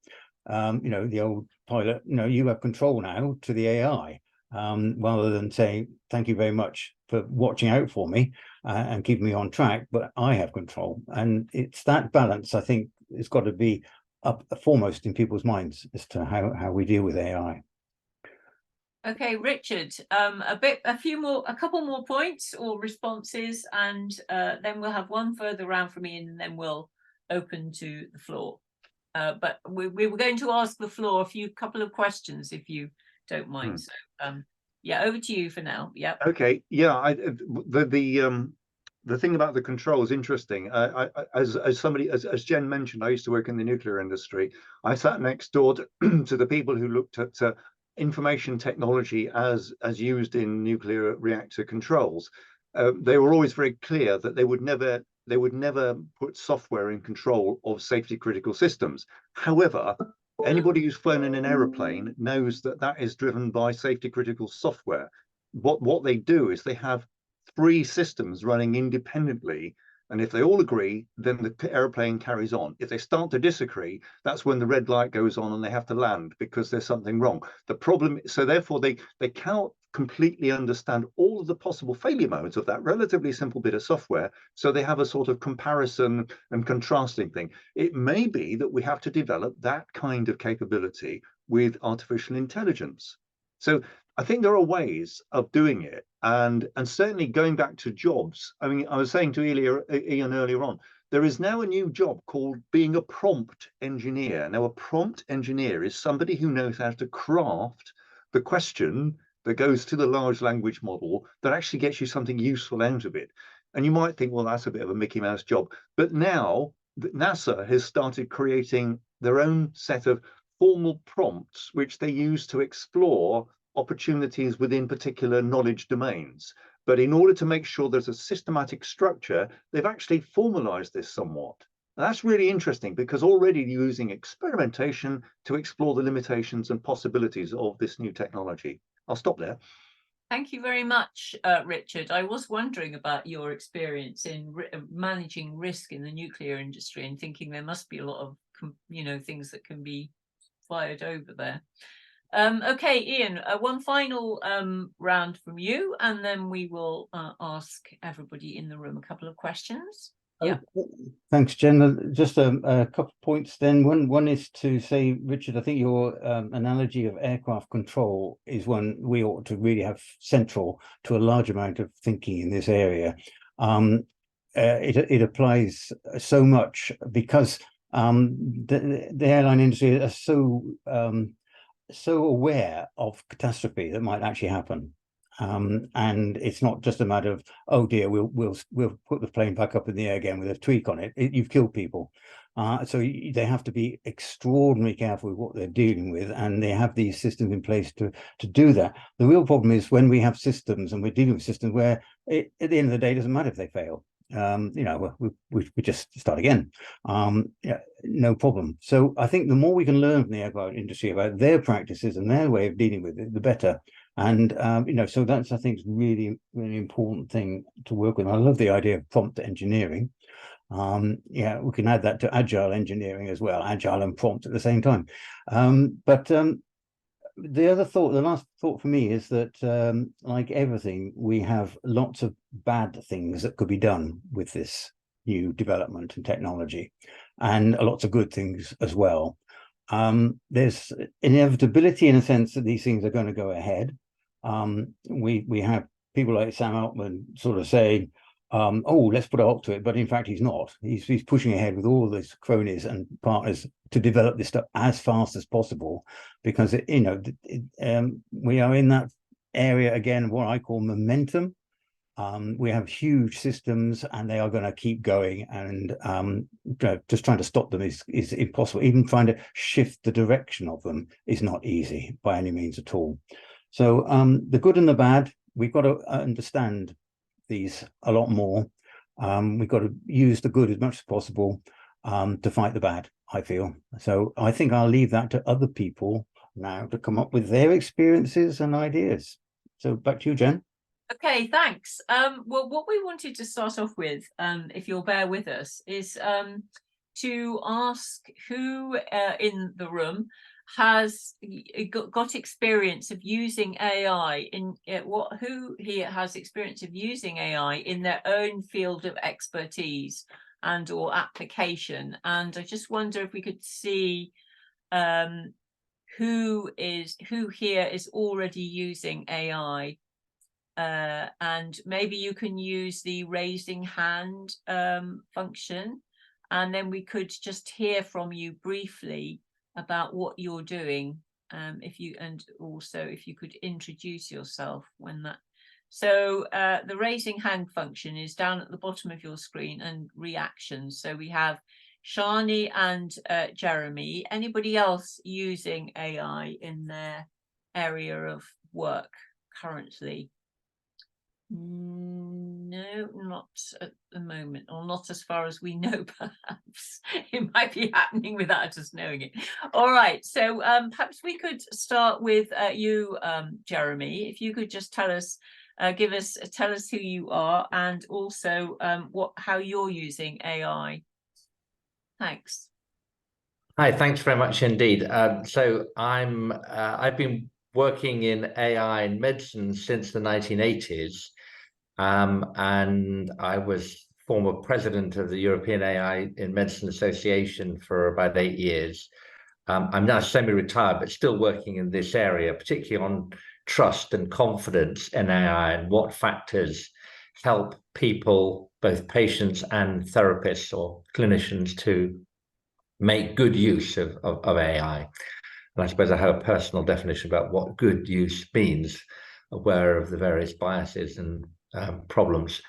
The old pilot, you have control now, to the AI, rather than saying, thank you very much for watching out for me and keeping me on track, but I have control. And it's that balance, I think, it's got to be up foremost in people's minds as to how we deal with AI. Okay, Richard, a couple more points or responses, and then we'll have one further round from Ian, and then we'll open to the floor. But we were going to ask the floor a couple of questions, if you don't mind. So yeah, over to you for now. Yeah. Okay. Yeah. The thing about the control is interesting. As Jen mentioned, I used to work in the nuclear industry. I sat next door to the people who looked at information technology as used in nuclear reactor controls. They were always very clear that they would never put software in control of safety critical systems. However, anybody who's flown in an aeroplane knows that is driven by safety critical software. What they do is they have 3 systems running independently, and if they all agree, then the aeroplane carries on. If they start to disagree, that's when the red light goes on and they have to land because there's something wrong. The problem, so therefore they cannot completely understand all of the possible failure modes of that relatively simple bit of software, so they have a sort of comparison and contrasting thing. It may be that we have to develop that kind of capability with artificial intelligence. So I think there are ways of doing it, and certainly going back to jobs. I mean, I was saying to Ian earlier on, there is now a new job called being a prompt engineer. Now, a prompt engineer is somebody who knows how to craft the question that goes to the large language model that actually gets you something useful out of it. And you might think, well, that's a bit of a Mickey Mouse job. But now NASA has started creating their own set of formal prompts, which they use to explore opportunities within particular knowledge domains. But in order to make sure there's a systematic structure, they've actually formalized this somewhat. And that's really interesting, because already you're using experimentation to explore the limitations and possibilities of this new technology. I'll stop there. Thank you very much, Richard. I was wondering about your experience in managing risk in the nuclear industry, and thinking there must be a lot of, things that can be fired over there. Okay, Ian, one final round from you, and then we will ask everybody in the room a couple of questions. Yeah. Thanks, Jen. Just a couple of points then. One is to say, Richard, I think your analogy of aircraft control is one we ought to really have central to a large amount of thinking in this area. It applies so much, because the airline industry are so aware of catastrophe that might actually happen. And it's not just a matter of, oh dear, we'll put the plane back up in the air again with a tweak on it. You've killed people. So they have to be extraordinarily careful with what they're dealing with, and they have these systems in place to do that. The real problem is when we have systems, and we're dealing with systems where at the end of the day, it doesn't matter if they fail. We just start again. Yeah, no problem. So I think the more we can learn from the aircraft industry about their practices and their way of dealing with it, the better. And so that's, I think, is really, really important thing to work with. I love the idea of prompt engineering. Yeah, we can add that to agile engineering as well, agile and prompt at the same time. The last thought for me is that, like everything, we have lots of bad things that could be done with this new development and technology, and lots of good things as well. There's inevitability in a sense that these things are going to go ahead. We have people like Sam Altman sort of saying, oh, let's put a halt to it, but in fact he's not. He's pushing ahead with all these cronies and partners to develop this stuff as fast as possible, because we are in that area again, what I call momentum. We have huge systems, and they are going to keep going, and just trying to stop them is impossible. Even trying to shift the direction of them is not easy by any means at all. So the good and the bad, we've got to understand these a lot more. We've got to use the good as much as possible to fight the bad, I feel. So I think I'll leave that to other people now to come up with their experiences and ideas. So back to you, Jen. Okay, thanks. Well, what we wanted to start off with, if you'll bear with us, is to ask who in the room has got experience of using AI who here has experience of using AI in their own field of expertise and or application. And I just wonder if we could see who here is already using AI. And maybe you can use the raising hand function, and then we could just hear from you briefly about what you're doing, if you could introduce yourself when that. So the raising hand function is down at the bottom of your screen, and reactions. So we have Shani and Jeremy. Anybody else using AI in their area of work currently? No, not at the moment, or not as far as we know. Perhaps it might be happening without us knowing it. All right, so perhaps we could start with you, Jeremy. If you could just tell us who you are, and also how you're using AI. Thanks. Hi, thanks very much indeed. So I've been working in AI in medicine since the 1980s, and I was former president of the European AI in Medicine Association for about 8 years. I'm now semi-retired, but still working in this area, particularly on trust and confidence in AI and what factors help people, both patients and therapists or clinicians, to make good use of AI. And I suppose I have a personal definition about what good use means, aware of the various biases and problems.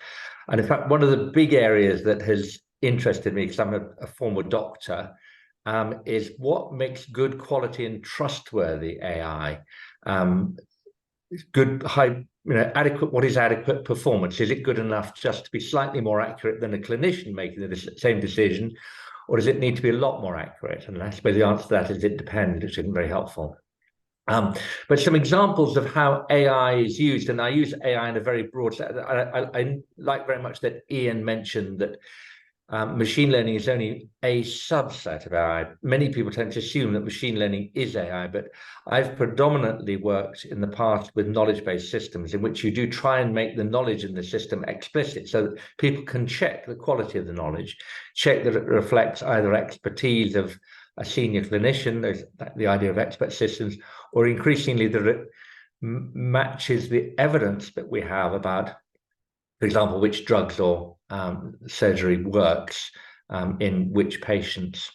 And in fact, one of the big areas that has interested me, because I'm a former doctor, is what makes good quality and trustworthy AI. Good, high, adequate. What is adequate performance? Is it good enough just to be slightly more accurate than a clinician making the same decision, or does it need to be a lot more accurate? And I suppose the answer to that is it depends, which isn't very helpful. But some examples of how AI is used, and I use AI in a very broad sense. I like very much that Ian mentioned that machine learning is only a subset of AI. Many people tend to assume that machine learning is AI, but I've predominantly worked in the past with knowledge-based systems in which you do try and make the knowledge in the system explicit so that people can check the quality of the knowledge, check that it reflects either expertise of a senior clinician, there's the idea of expert systems, or increasingly that it matches the evidence that we have about, for example, which drugs or surgery works in which patients.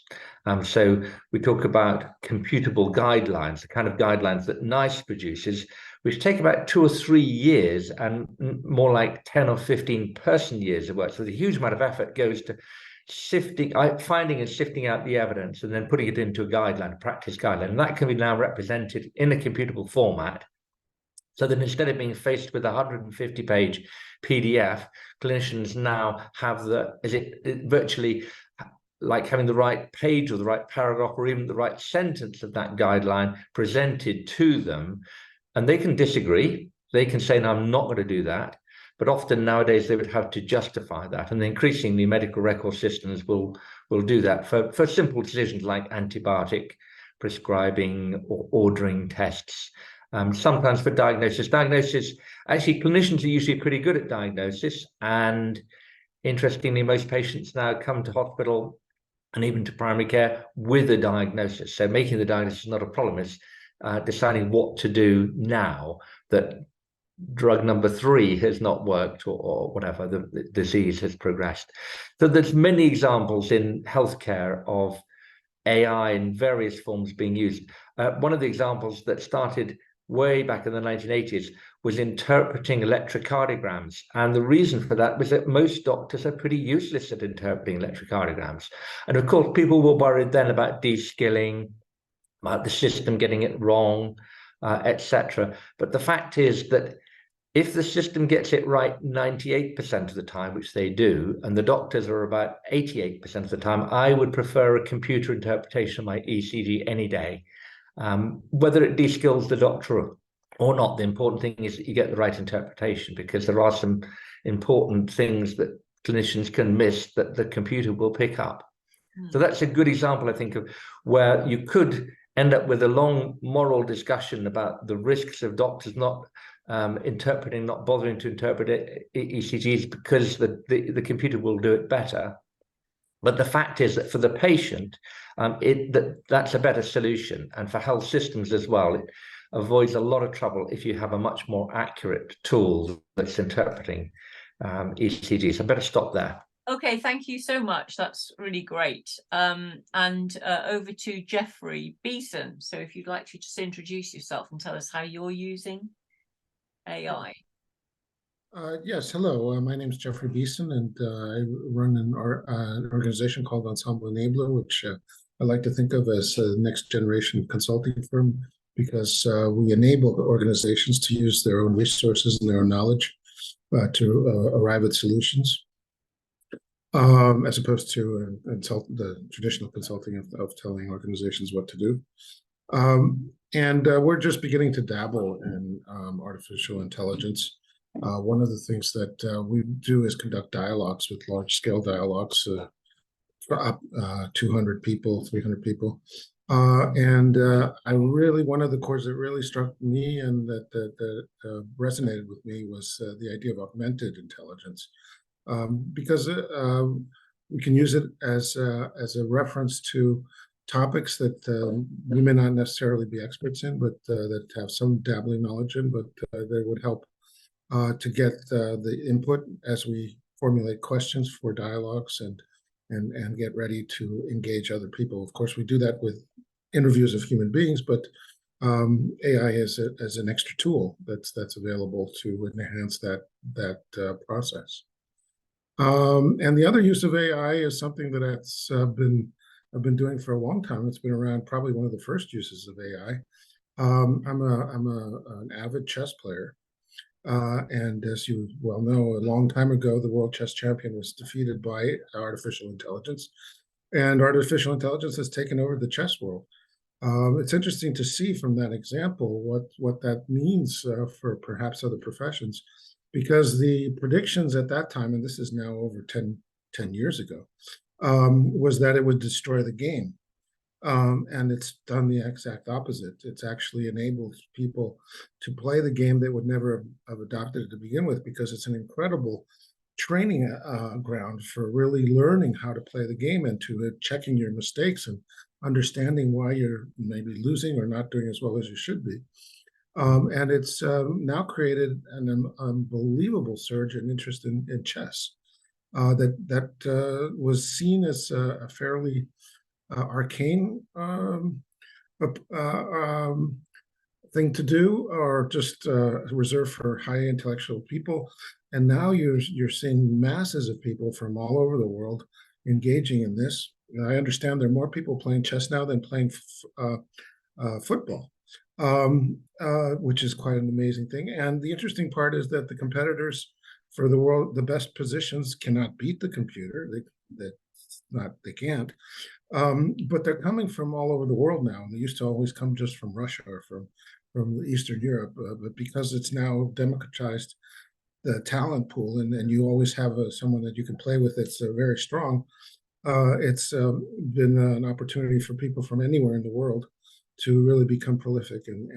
So we talk about computable guidelines, the kind of guidelines that NICE produces, which take about 2 or 3 years and more like 10 or 15 person years of work. So the huge amount of effort goes to finding and sifting out the evidence and then putting it into a guideline, a practice guideline. And that can be now represented in a computable format, so that instead of being faced with a 150-page PDF, clinicians now have virtually like having the right page or the right paragraph or even the right sentence of that guideline presented to them. And they can disagree. They can say, no, I'm not going to do that. But often nowadays they would have to justify that. And increasingly medical record systems will do that for simple decisions like antibiotic prescribing or ordering tests. Sometimes for diagnosis. Actually, clinicians are usually pretty good at diagnosis. And interestingly, most patients now come to hospital and even to primary care with a diagnosis. So making the diagnosis is not a problem. It's deciding what to do now that drug number 3 has not worked or whatever, the disease has progressed. So there's many examples in healthcare of AI in various forms being used. One of the examples that started way back in the 1980s was interpreting electrocardiograms. And the reason for that was that most doctors are pretty useless at interpreting electrocardiograms. And of course, people were worried then about de-skilling, about the system getting it wrong, etc. But the fact is that if the system gets it right 98% of the time, which they do, and the doctors are about 88% of the time, I would prefer a computer interpretation of my ECG any day. Whether it de-skills the doctor or not, the important thing is that you get the right interpretation, because there are some important things that clinicians can miss that the computer will pick up. So that's a good example, I think, of where you could end up with a long moral discussion about the risks of doctors not bothering to interpret ECGs because the computer will do it better. But the fact is that for the patient, that's a better solution. And for health systems as well, it avoids a lot of trouble if you have a much more accurate tool that's interpreting ECGs. I better stop there. Okay, thank you so much. That's really great. And over to Jeffrey Beeson. So if you'd like to just introduce yourself and tell us how you're using AI. Yes, hello. My name is Jeffrey Beeson, and I run an organization called Ensemble Enabler, which I like to think of as a next generation consulting firm, because we enable organizations to use their own resources and their own knowledge to arrive at solutions, as opposed to the traditional consulting of telling organizations what to do. And we're just beginning to dabble in artificial intelligence. One of the things that we do is conduct dialogues with large-scale dialogues for up 200 people, 300 people, One of the cores that really struck me and that resonated with me was the idea of augmented intelligence, because we can use it as a reference to topics that we may not necessarily be experts in, but that have some dabbling knowledge in, but that would help to get the input as we formulate questions for dialogues and get ready to engage other people. Of course, we do that with interviews of human beings, but AI is as an extra tool that's available to enhance that process. And the other use of AI is something that I've been doing for a long time. It's been around, probably one of the first uses of AI. I'm an avid chess player. And as you well know, a long time ago, the world chess champion was defeated by artificial intelligence, and artificial intelligence has taken over the chess world. It's interesting to see from that example what that means for perhaps other professions, because the predictions at that time, and this is now over 10 years ago, was that it would destroy the game. And it's done the exact opposite. It's actually enabled people to play the game they would never have adopted it to begin with, because it's an incredible training ground for really learning how to play the game and to checking your mistakes and understanding why you're maybe losing or not doing as well as you should be. And it's now created an unbelievable surge in interest in chess that was seen as a fairly arcane thing to do, or just reserved for high intellectual people. And now you're seeing masses of people from all over the world engaging in this. I understand there are more people playing chess now than playing football, which is quite an amazing thing. And the interesting part is that the competitors for the best positions cannot beat the computer. They can't. But they're coming from all over the world now. And they used to always come just from Russia or from Eastern Europe. But because it's now democratized the talent pool, and you always have someone that you can play with that's very strong, it's been an opportunity for people from anywhere in the world to really become prolific and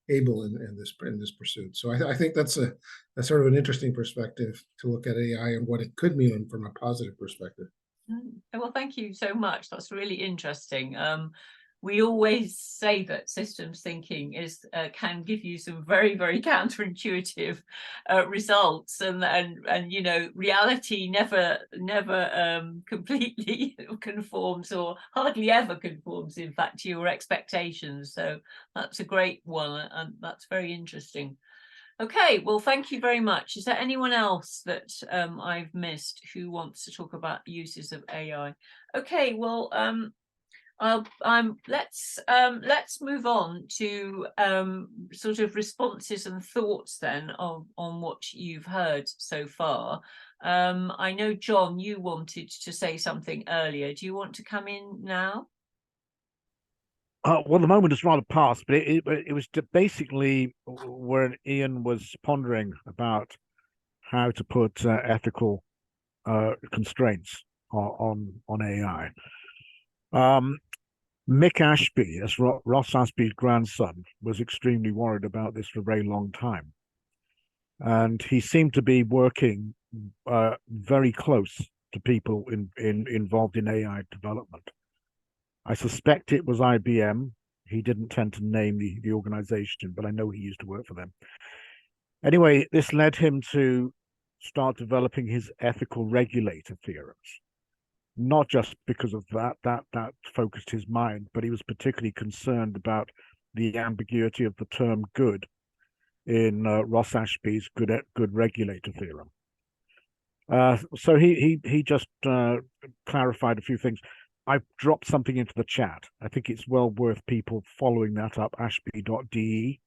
able in this pursuit. So I think that's sort of an interesting perspective to look at AI and what it could mean from a positive perspective. Well, thank you so much. That's really interesting. We always say that systems thinking can give you some very, very counterintuitive results, and you know, reality never completely conforms, or hardly ever conforms, in fact, to your expectations. So that's a great one, and that's very interesting. Okay, well, thank you very much. Is there anyone else that I've missed who wants to talk about uses of AI? Okay, well, let's move on to sort of responses and thoughts then on what you've heard so far. I know, John, you wanted to say something earlier. Do you want to come in now? Well, the moment is rather past, but it was basically where Ian was pondering about how to put ethical constraints on AI. Mick Ashby, as Ross Ashby's grandson, was extremely worried about this for a very long time, and he seemed to be working very close to people involved in AI development. I suspect it was IBM. He didn't tend to name the organization, but I know he used to work for them. Anyway, this led him to start developing his ethical regulator theorems. Not just because of that focused his mind, but he was particularly concerned about the ambiguity of the term good in Ross Ashby's good regulator theorem. So he just clarified a few things. I've dropped something into the chat. I think it's well worth people following that up, ashby.de.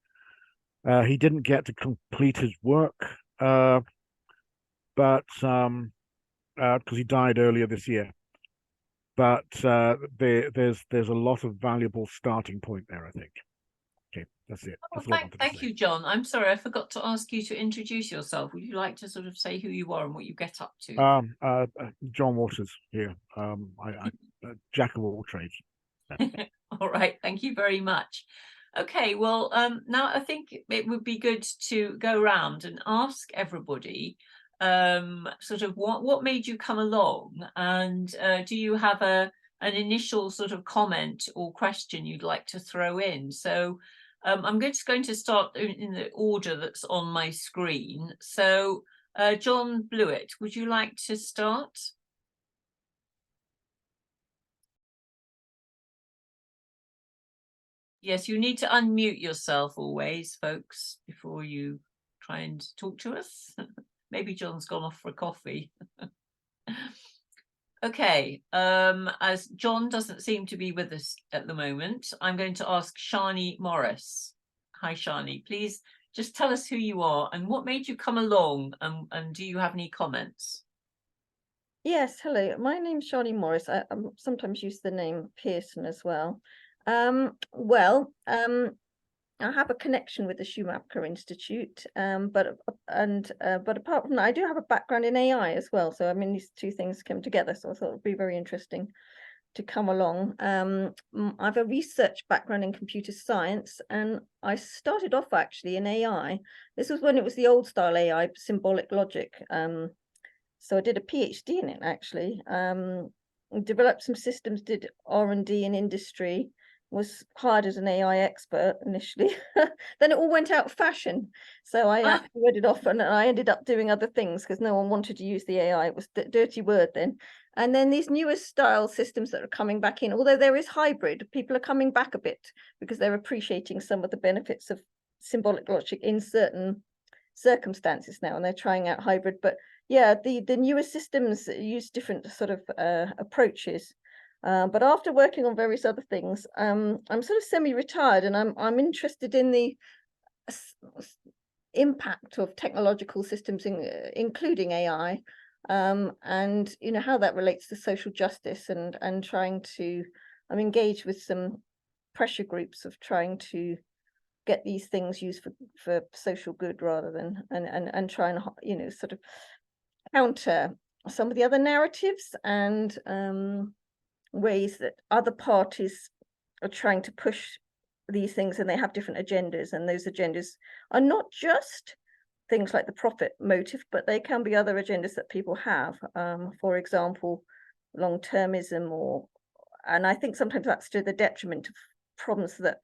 He didn't get to complete his work, but because he died earlier this year. But there's a lot of valuable starting point there, I think. Okay, that's it. That's thank you, John. I'm sorry, I forgot to ask you to introduce yourself. Would you like to sort of say who you are and what you get up to? John Waters here. jack of all trades. All right, thank you very much. Okay, well, now I think it would be good to go around and ask everybody sort of what made you come along, and do you have an initial sort of comment or question you'd like to throw in? So I'm just going to start in the order that's on my screen. So John Blewett, would you like to start? Yes, you need to unmute yourself always, folks, before you try and talk to us. Maybe John's gone off for a coffee. Okay, as John doesn't seem to be with us at the moment, I'm going to ask Shani Morris. Hi, Shani. Please just tell us who you are and what made you come along, and do you have any comments? Yes, hello. My name's Shani Morris. I sometimes use the name Pearson as well. I have a connection with the Schumacher Institute, but apart from that, I do have a background in AI as well. So I mean, these two things come together. So I thought it would be very interesting to come along. I have a research background in computer science, and I started off actually in AI. This was when it was the old style AI, symbolic logic. So I did a PhD in it actually. Developed some systems, did R&D in industry, was hired as an AI expert initially. Then it all went out of fashion. So I actually read it off, and I ended up doing other things because no one wanted to use the AI. It was the dirty word then. And then these newest style systems that are coming back in, although there is hybrid, people are coming back a bit because they're appreciating some of the benefits of symbolic logic in certain circumstances now, and they're trying out hybrid. But yeah, the newer systems use different sort of approaches. But after working on various other things, I'm sort of semi-retired, and I'm interested in the impact of technological systems, including AI, and you know how that relates to social justice, and trying to, I'm engaged with some pressure groups of trying to get these things used for social good rather than and try and, you know, sort of counter some of the other narratives and ways that other parties are trying to push these things, and they have different agendas, and those agendas are not just things like the profit motive, but they can be other agendas that people have, for example, long-termism, and I think sometimes that's to the detriment of problems that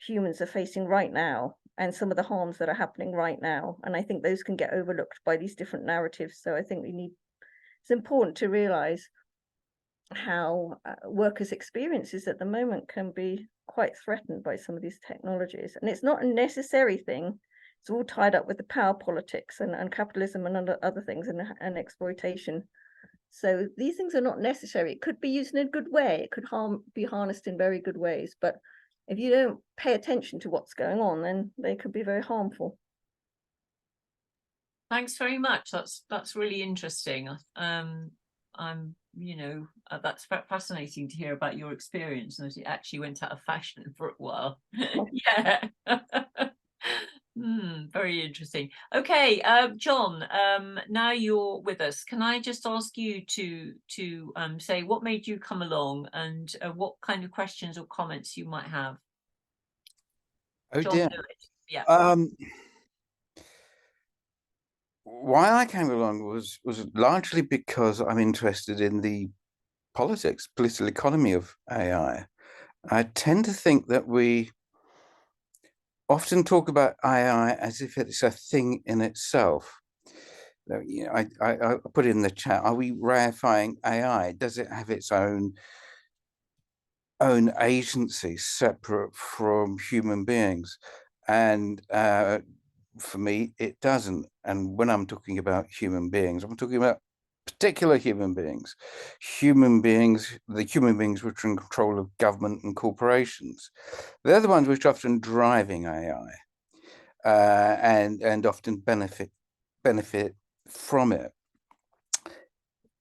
humans are facing right now and some of the harms that are happening right now, and I think those can get overlooked by these different narratives. So I think it's important to realize how workers' experiences at the moment can be quite threatened by some of these technologies, and it's not a necessary thing. It's all tied up with the power politics and capitalism and other things and exploitation. So these things are not necessary. It could be used in a good way. It could be harnessed in very good ways, but if you don't pay attention to what's going on, then they could be very harmful. Thanks very much. That's really interesting. You know, that's fascinating to hear about your experience, and that it actually went out of fashion for a while. Yeah. Very interesting. Okay, John, now you're with us. Can I just ask you to say what made you come along, and what kind of questions or comments you might have? Oh John dear. Blewett. Yeah. Why I came along was largely because I'm interested in the political economy of AI. I tend to think that we often talk about AI as if it's a thing in itself. You know, I put in the chat, are we reifying AI? Does it have its own agency separate from human beings? And for me, it doesn't. And when I'm talking about human beings, I'm talking about particular human beings, the human beings which are in control of government and corporations. They're the ones which are often driving AI and often benefit from it.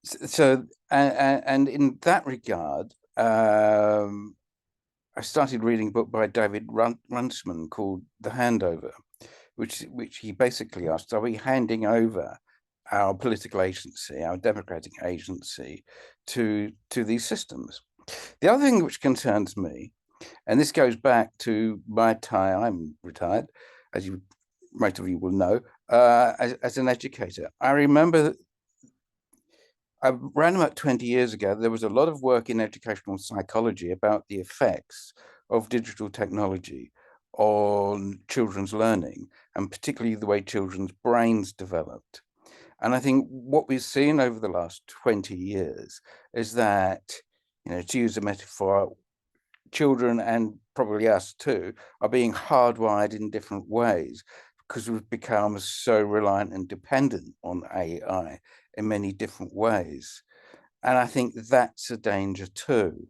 So, and in that regard, I started reading a book by David Runciman called The Handover, which he basically asked, are we handing over our political agency, our democratic agency to these systems. The other thing which concerns me, and this goes back to my time, I'm retired, as most of you will know, as an educator. I remember around about 20 years ago, there was a lot of work in educational psychology about the effects of digital technology on children's learning, and particularly the way children's brains developed. And I think what we've seen over the last 20 years is that, you know, to use a metaphor, children, and probably us too, are being hardwired in different ways because we've become so reliant and dependent on AI in many different ways. And I think that's a danger too.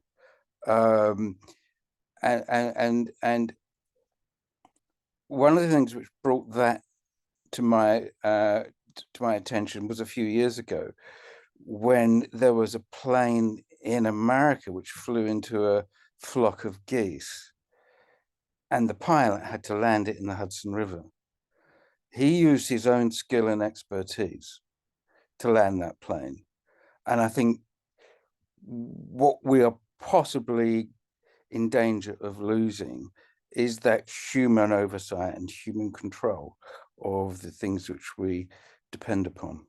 And one of the things which brought that to my attention was a few years ago, when there was a plane in America which flew into a flock of geese, and the pilot had to land it in the Hudson River. He used his own skill and expertise to land that plane. And I think what we are possibly in danger of losing is that human oversight and human control of the things which we depend upon.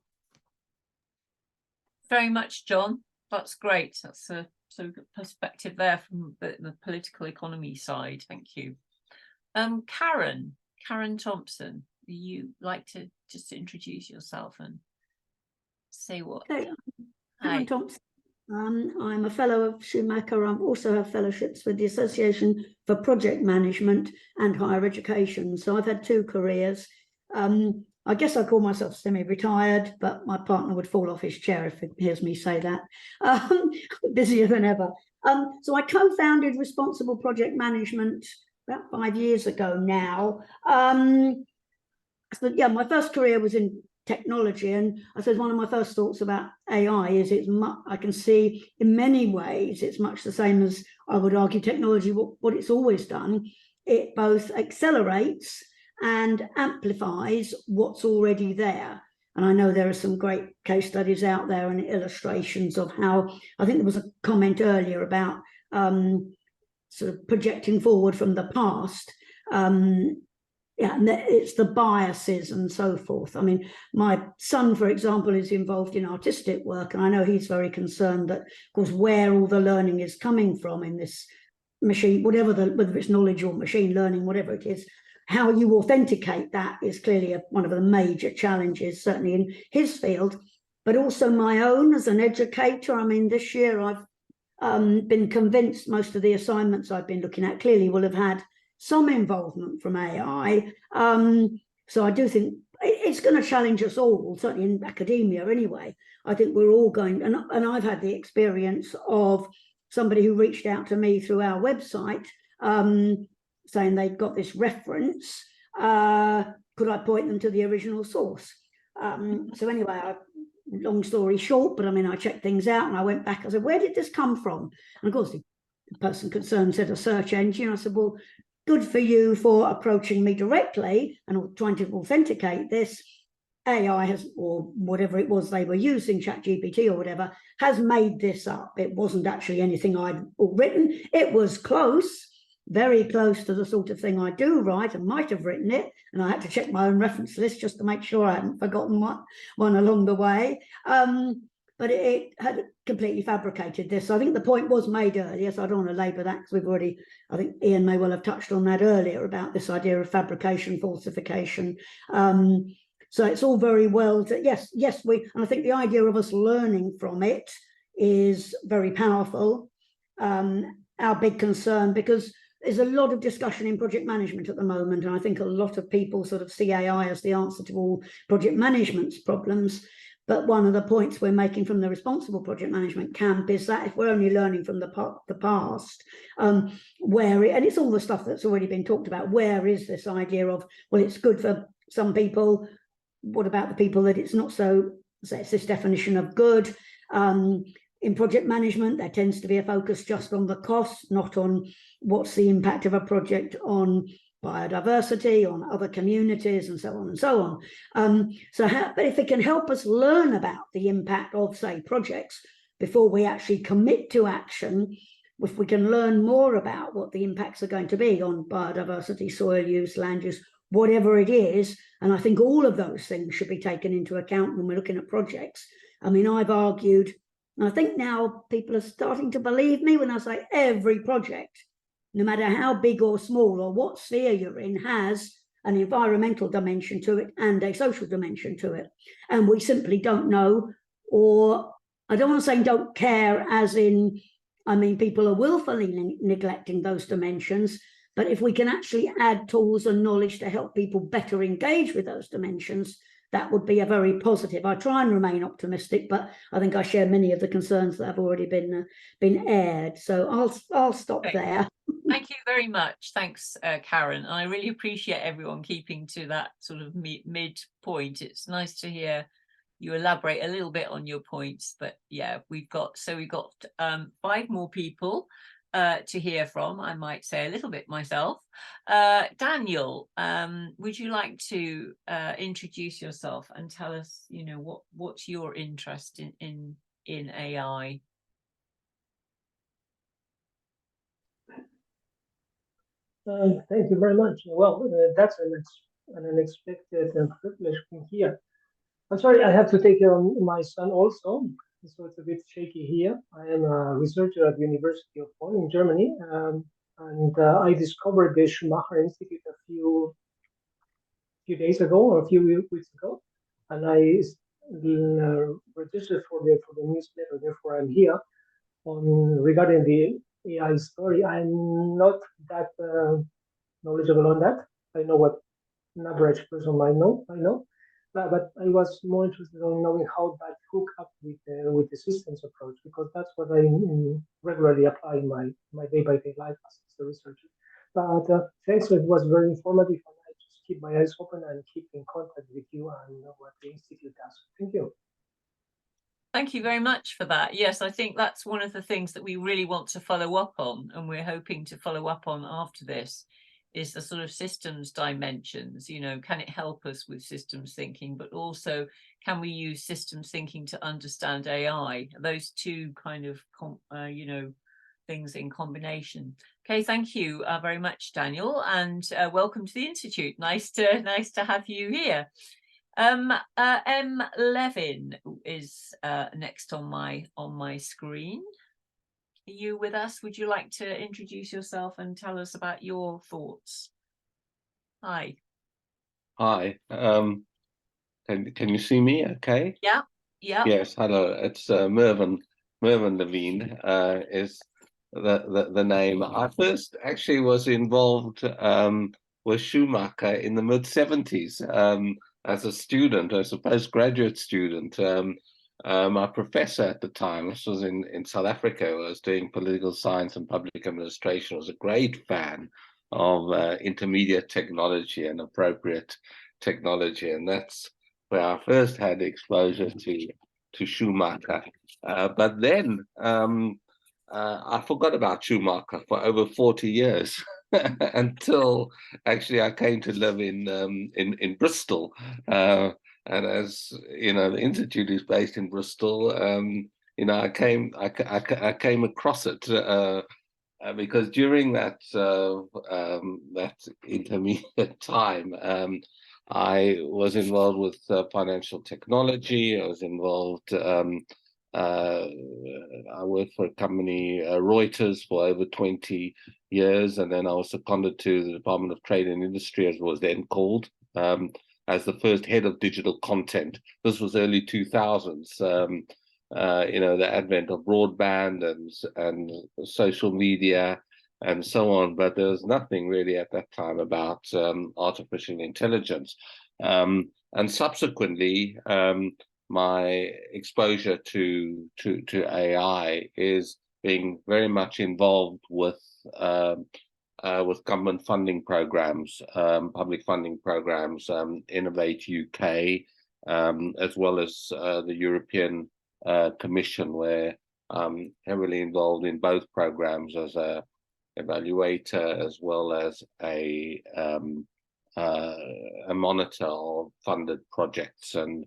Very much, John. That's great. That's a sort of perspective there from the political economy side. Thank you. Karen Thompson, you like to just introduce yourself and say what? Okay. Hi. Karen Thompson. I'm a fellow of Schumacher. I also have fellowships with the Association for Project Management and Higher Education. So I've had 2 careers. I guess I call myself semi-retired, but my partner would fall off his chair if he hears me say that. Busier than ever. So I co-founded Responsible Project Management about 5 years ago now. So yeah, my first career was in technology, and I suppose one of my first thoughts about AI is I can see in many ways it's much the same as, I would argue, technology, what it's always done. It both accelerates and amplifies what's already there. And I know there are some great case studies out there and illustrations of how, I think there was a comment earlier about sort of projecting forward from the past. Yeah, and it's the biases and so forth. I mean, my son, for example, is involved in artistic work, and I know he's very concerned that, of course, where all the learning is coming from in this machine, whether it's knowledge or machine learning, whatever it is, how you authenticate that is clearly one of the major challenges, certainly in his field, but also my own as an educator. I mean, this year I've been convinced most of the assignments I've been looking at clearly will have had some involvement from AI. So I do think it's going to challenge us all, certainly in academia anyway. I think we're all going, and I've had the experience of somebody who reached out to me through our website saying they'd got this reference. Could I point them to the original source? So anyway, long story short, but I mean, I checked things out and I went back. I said, where did this come from? And of course, the person concerned said a search engine. I said, well, good for you for approaching me directly and trying to authenticate this. AI has, or whatever it was they were using, ChatGPT or whatever, has made this up. It wasn't actually anything I'd written. It was close, very close to the sort of thing I do write, and might have written it. And I had to check my own reference list just to make sure I hadn't forgotten one along the way. But it had completely fabricated this. So I think the point was made earlier, so I don't want to labour that because we've already, I think Ian may well have touched on that earlier about this idea of fabrication, falsification. So it's all very well that, yes, and I think the idea of us learning from it is very powerful. Our big concern, because there's a lot of discussion in project management at the moment, and I think a lot of people sort of see AI as the answer to all project management's problems. But one of the points we're making from the Responsible Project Management camp is that if we're only learning from the past, and it's all the stuff that's already been talked about, where is this idea of, well, it's good for some people, what about the people that it's not so, it's this definition of good. In project management, there tends to be a focus just on the cost, not on what's the impact of a project on biodiversity, on other communities, and so on and so on. But if it can help us learn about the impact of, say, projects before we actually commit to action, if we can learn more about what the impacts are going to be on biodiversity, soil use, land use, whatever it is, and I think all of those things should be taken into account when we're looking at projects. I mean, I've argued, and I think now people are starting to believe me when I say every project, no matter how big or small or what sphere you're in, has an environmental dimension to it and a social dimension to it. And we simply don't know, or I don't want to say don't care as in, I mean, people are willfully neglecting those dimensions, but if we can actually add tools and knowledge to help people better engage with those dimensions, that would be a very positive. I try and remain optimistic, but I think I share many of the concerns that have already been aired. So I'll stop there. Thank you very much. Thanks, Karen. I really appreciate everyone keeping to that sort of mid point. It's nice to hear you elaborate a little bit on your points, but yeah, we've got 5 more people to hear from. I might say a little bit myself. Daniel, would you like to introduce yourself and tell us, you know, what's your interest in AI? Thank you very much. Well, that's an unexpected privilege being here. I'm sorry, I have to take my son also, so it's a bit shaky here. I am a researcher at the University of Bonn in Germany, and I discovered the Schumacher Institute a few days ago or a few weeks ago, and I registered for the newsletter. Therefore, I'm here regarding the AI story. I'm not that knowledgeable on that. I know what an average person might know. But I was more interested in knowing how that hook up with the systems approach, because that's what I regularly apply in my day-by-day life as a researcher. But thanks, it was very informative, and I just keep my eyes open and keep in contact with you and what the Institute does. Thank you. Thank you very much for that. Yes, I think that's one of the things that we really want to follow up on, and we're hoping to follow up on after this, is the sort of systems dimensions. You know, can it help us with systems thinking, but also can we use systems thinking to understand AI? Those two kind of, you know, things in combination. Okay, thank you very much, Daniel, and welcome to the Institute. Nice to have you here. M. Levin is next on my screen. Are you with us? Would you like to introduce yourself and tell us about your thoughts? Hi. Hi. Can you see me? Okay. Yeah. Yeah. Yes. Hello. It's Mervyn Levine is the name. I first actually was involved with Schumacher in the mid-70s as a student, as a postgraduate student. My professor at the time, this was in South Africa, was doing political science and public administration, was a great fan of intermediate technology and appropriate technology. And that's where I first had exposure to Schumacher. But then I forgot about Schumacher for over 40 years until actually I came to live in Bristol. And as you know, the Institute is based in Bristol. You know, I came across it because during that intermediate time, I was involved with financial technology. I was involved. I worked for a company, Reuters, for over 20 years, and then I was seconded to the Department of Trade and Industry, as it was then called. As the first head of digital content. This was early 2000s, you know, the advent of broadband and social media and so on, but there was nothing really at that time about artificial intelligence. And subsequently, my exposure to AI is being very much involved with government funding programs, public funding programs, Innovate UK, as well as the European Commission, where I'm heavily involved in both programs as a evaluator as well as a monitor of funded projects, and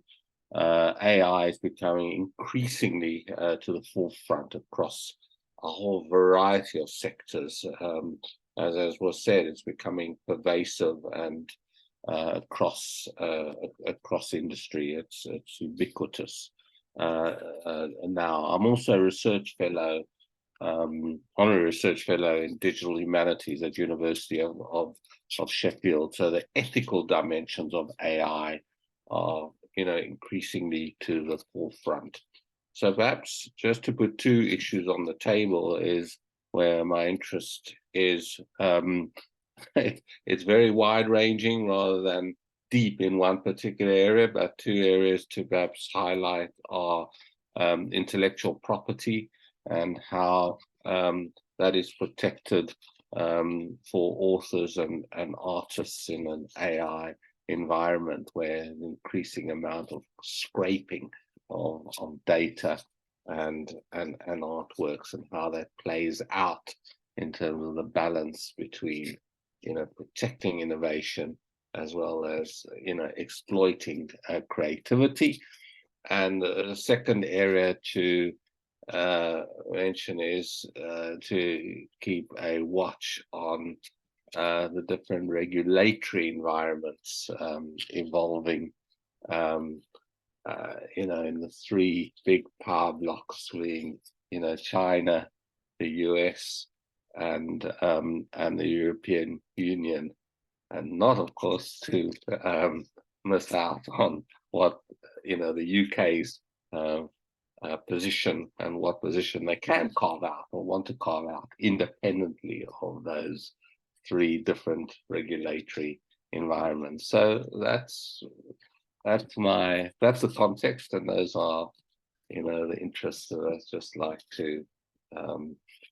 AI is becoming increasingly to the forefront across a whole variety of sectors. As was said, it's becoming pervasive and across industry. It's ubiquitous now. I'm also a research fellow, honorary research fellow in digital humanities at University of Sheffield. So the ethical dimensions of AI are, increasingly to the forefront. So perhaps just to put two issues on the table is where my interest is. It's very wide-ranging rather than deep in one particular area, but two areas to perhaps highlight are intellectual property and how that is protected for authors and artists in an AI environment where an increasing amount of scraping of data and artworks, and how that plays out in terms of the balance between protecting innovation as well as exploiting creativity. And the second area to mention is to keep a watch on the different regulatory environments evolving, in the three big power blocks being, China, the US, and the European Union, and not, of course, to miss out on what the UK's position and what position they can carve out or want to carve out independently of those three different regulatory environments. So that's the context, and those are the interests that I just like to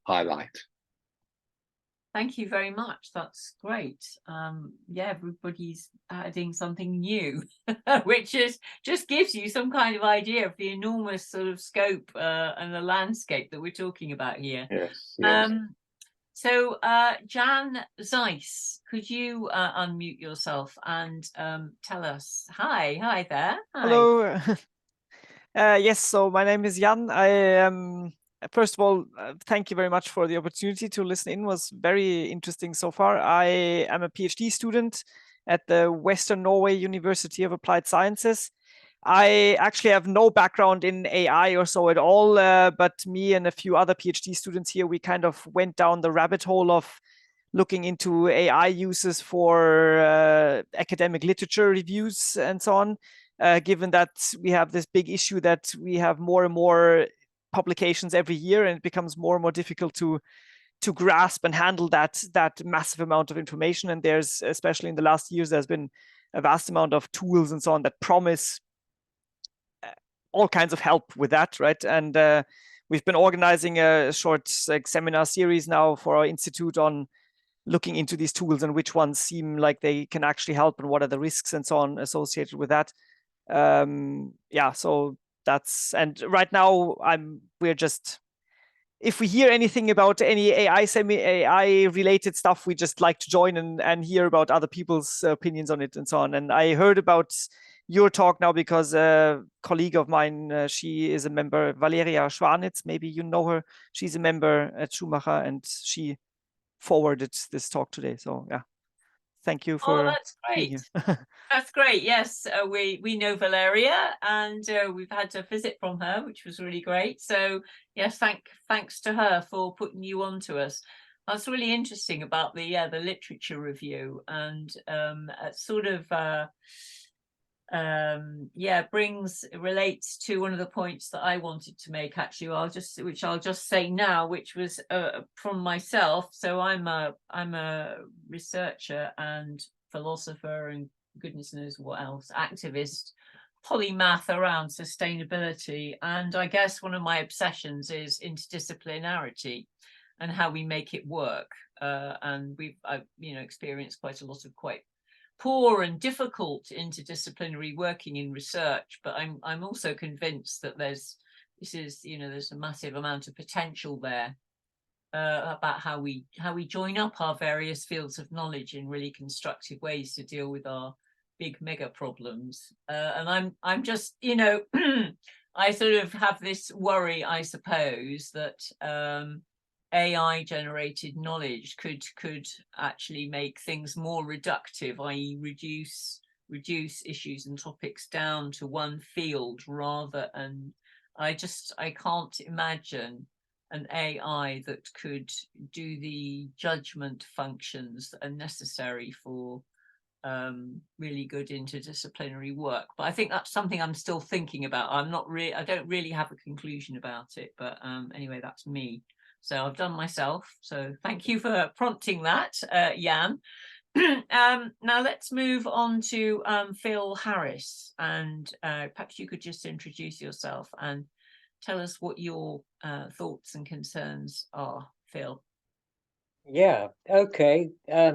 highlight. Thank you very much. That's great. Yeah, everybody's adding something new, which just gives you some kind of idea of the enormous sort of scope and the landscape that we're talking about here. Yes. So Jan Zeiss, could you unmute yourself and tell us? Hi there. Hi. Hello. Yes, so my name is Jan. I am, first of all, thank you very much for the opportunity to listen in. It was very interesting so far. I am a PhD student at the Western Norway University of Applied Sciences. I actually have no background in AI or so at all, but me and a few other PhD students here, we kind of went down the rabbit hole of looking into AI uses for academic literature reviews and so on, given that we have this big issue that we have more and more publications every year, and it becomes more and more difficult to grasp and handle that massive amount of information. And there's, especially in the last years, there's been a vast amount of tools and so on that promise all kinds of help with that, right? And we've been organizing a short seminar series now for our institute on looking into these tools and which ones seem like they can actually help and what are the risks and so on associated with that. Yeah, so that's, and right now we're just, if we hear anything about any AI related stuff, we just like to join and hear about other people's opinions on it and so on. And I heard about your talk now because a colleague of mine, she is a member, Valeria Schwanitz, maybe you know her. She's a member at Schumacher, and she forwarded this talk today. So yeah, thank you for. Oh, that's great. That's great. Yes, we know Valeria, and we've had a visit from her, which was really great. So yes, thanks to her for putting you on to us. That's really interesting about the literature review, and sort of relates to one of the points that I wanted to make, actually. Which I'll just say now, which was from myself. So I'm a researcher and philosopher and goodness knows what else, activist, polymath around sustainability. And I guess one of my obsessions is interdisciplinarity and how we make it work. And I've experienced quite a lot of quite poor and difficult interdisciplinary working in research, but I'm also convinced that there's a massive amount of potential there. about how we join up our various fields of knowledge in really constructive ways to deal with our big mega problems. And I'm just, you know, I sort of have this worry, I suppose, that AI generated knowledge could actually make things more reductive, i.e. reduce issues and topics down to one field rather, and I can't imagine an AI that could do the judgment functions that are necessary for really good interdisciplinary work. But I think that's something I'm still thinking about. I don't really have a conclusion about it, but anyway, that's me. So I've done myself. So thank you for prompting that, Jan. Now let's move on to Phil Harris, and perhaps you could just introduce yourself and tell us what your thoughts and concerns are, Phil. Yeah, okay.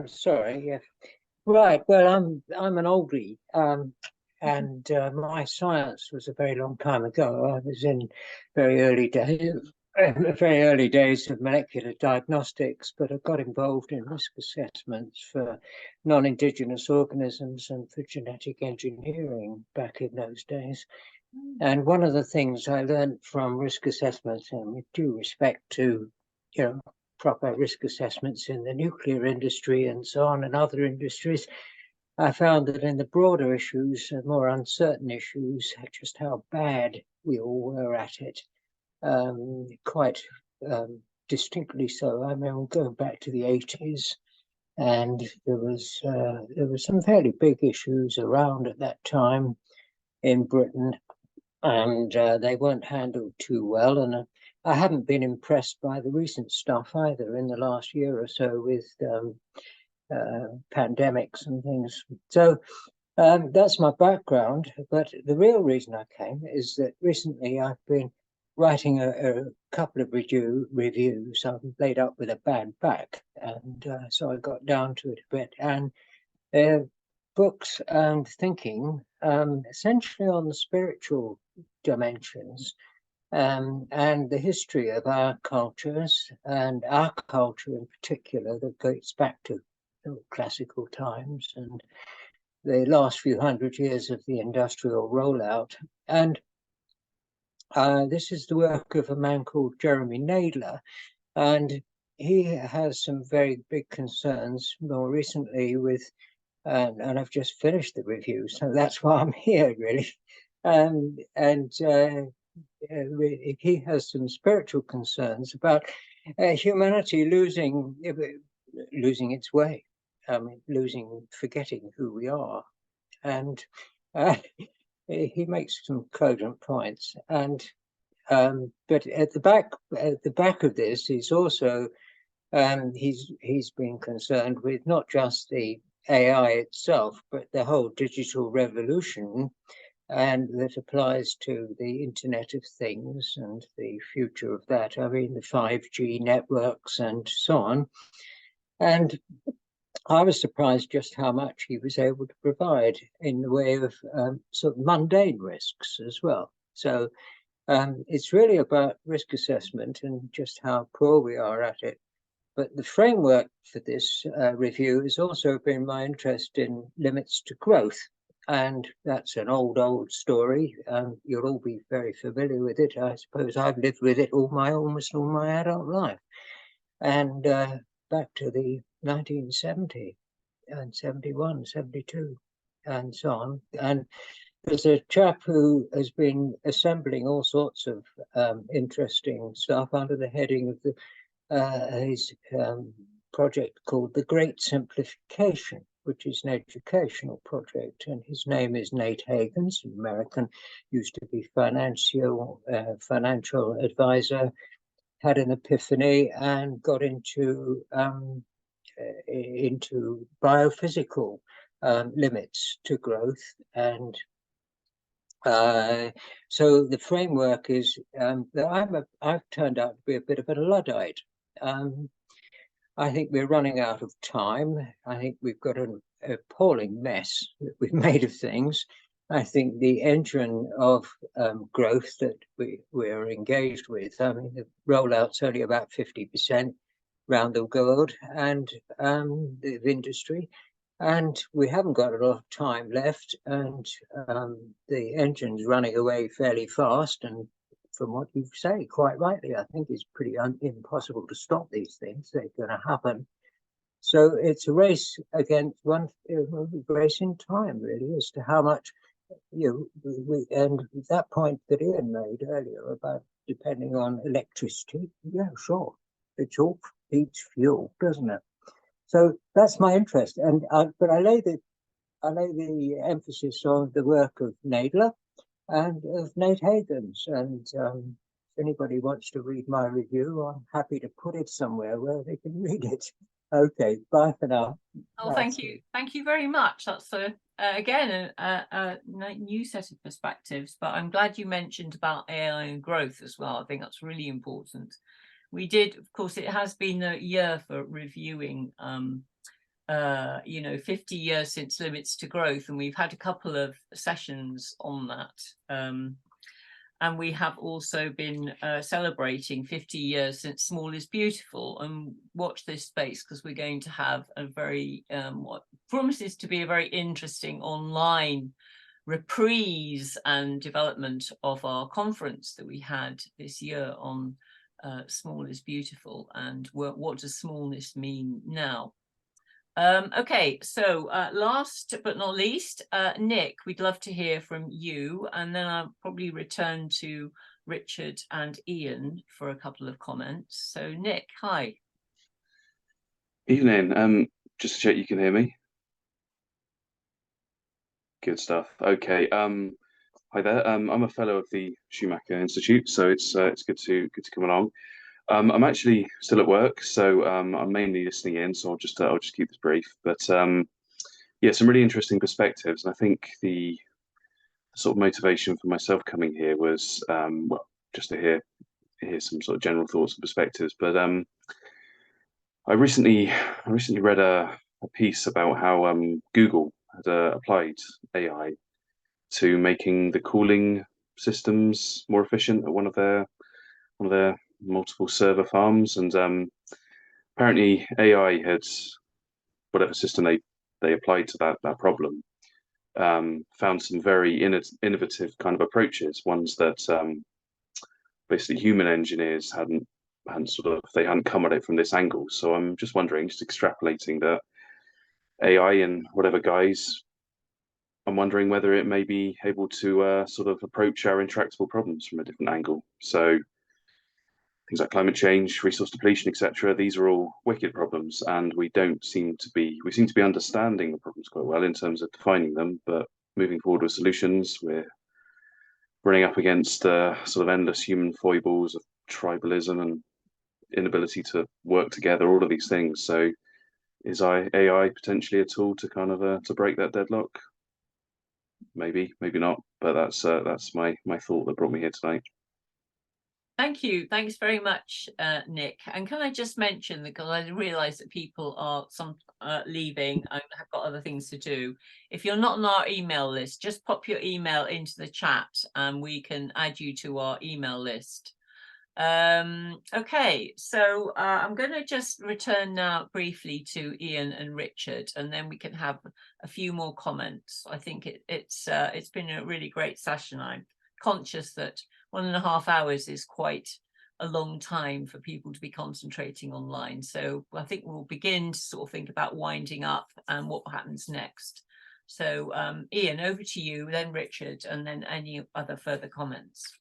Sorry, yeah. Right, well, I'm an oldie, and my science was a very long time ago. I was in very early days of molecular diagnostics, but I got involved in risk assessments for non-indigenous organisms and for genetic engineering back in those days. And one of the things I learned from risk assessments, and with due respect to, you know, proper risk assessments in the nuclear industry and so on, and other industries, I found that in the broader issues, more uncertain issues, just how bad we all were at it, quite distinctly so. I mean, going back to the 80s, and there was some fairly big issues around at that time in Britain, and they weren't handled too well. And I haven't been impressed by the recent stuff either in the last year or so with pandemics and things. So that's my background. But the real reason I came is that recently I've been writing a couple of reviews. I'm laid up with a bad back, and so I got down to it a bit. And books and thinking essentially on the spiritual dimensions and the history of our cultures, and our culture in particular that goes back to classical times and the last few hundred years of the industrial rollout. And this is the work of a man called Jeremy Nadler, and he has some very big concerns more recently with, and I've just finished the review, so that's why I'm here really. He has some spiritual concerns about humanity losing its way, forgetting who we are, and he makes some cogent points. And but at the back of this, he's also he's been concerned with not just the AI itself, but the whole digital revolution, and that applies to the Internet of Things and the future of that. I mean, the 5G networks and so on. And I was surprised just how much he was able to provide in the way of sort of mundane risks as well. So it's really about risk assessment and just how poor we are at it. But the framework for this review has also been my interest in limits to growth. And that's an old story. You'll all be very familiar with it. I suppose I've lived with it almost all my adult life. And back to the 1970 and 71, 72, and so on. And there's a chap who has been assembling all sorts of interesting stuff under the heading of his project called The Great Simplification, which is an educational project. And his name is Nate Hagens, an American, used to be financial advisor, had an epiphany and got into biophysical limits to growth. And so the framework is that I've turned out to be a bit of a Luddite. I think we're running out of time. I think we've got an appalling mess that we've made of things. I think the engine of growth that we're engaged with, I mean, the rollout's only about 50%. around the world and the industry. And we haven't got a lot of time left, and the engine's running away fairly fast. And from what you say, quite rightly, I think it's pretty impossible to stop these things. They're going to happen. So it's a race against race in time, really, as to how much and that point that Ian made earlier about depending on electricity. Yeah, sure, it's all eats fuel, doesn't it? So that's my interest, and but I lay the emphasis on the work of Nadler and of Nate Hagens. And if anybody wants to read my review, I'm happy to put it somewhere where they can read it. Okay, bye for now. Oh, thank you very much. That's again a new set of perspectives, but I'm glad you mentioned about AI and growth as well. I think that's really important. We did, of course, it has been a year for reviewing 50 years since Limits to Growth, and we've had a couple of sessions on that. And we have also been celebrating 50 years since Small is Beautiful. And watch this space, because we're going to have a very, what promises to be a very interesting online reprise and development of our conference that we had this year on Small is Beautiful and what does smallness mean now. Okay, so last but not least, Nick, we'd love to hear from you, and then I'll probably return to Richard and Ian for a couple of comments. So Nick, hi. Evening. Just to check you can hear me. Good stuff. Okay. Hi there. I'm a fellow of the Schumacher Institute, so it's good to come along. I'm actually still at work, so I'm mainly listening in. So I'll just keep this brief. But yeah, some really interesting perspectives, and I think the sort of motivation for myself coming here was well, just to hear some sort of general thoughts and perspectives. But I recently read a piece about how Google had applied AI to making the cooling systems more efficient at one of their multiple server farms, and apparently AI had, whatever system they applied to that problem, found some very innovative kind of approaches, ones that basically human engineers hadn't come at it from this angle. So I'm just wondering, just extrapolating that AI in whatever guise, I'm wondering whether it may be able to sort of approach our intractable problems from a different angle. So things like climate change, resource depletion, etc. These are all wicked problems, and we seem to be understanding the problems quite well in terms of defining them. But moving forward with solutions, we're running up against sort of endless human foibles of tribalism and inability to work together. All of these things. So, is AI potentially a tool to kind of to break that deadlock? Maybe, maybe not. But that's my thought that brought me here tonight. Thank you. Thanks very much, Nick. And can I just mention, because I realise that people are leaving and have got other things to do. If you're not on our email list, just pop your email into the chat and we can add you to our email list. Okay, so I'm going to just return now briefly to Ian and Richard, and then we can have a few more comments. I think it's been a really great session. I'm conscious that 1.5 hours is quite a long time for people to be concentrating online. So I think we'll begin to sort of think about winding up and what happens next. So Ian, over to you, then Richard, and then any other further comments.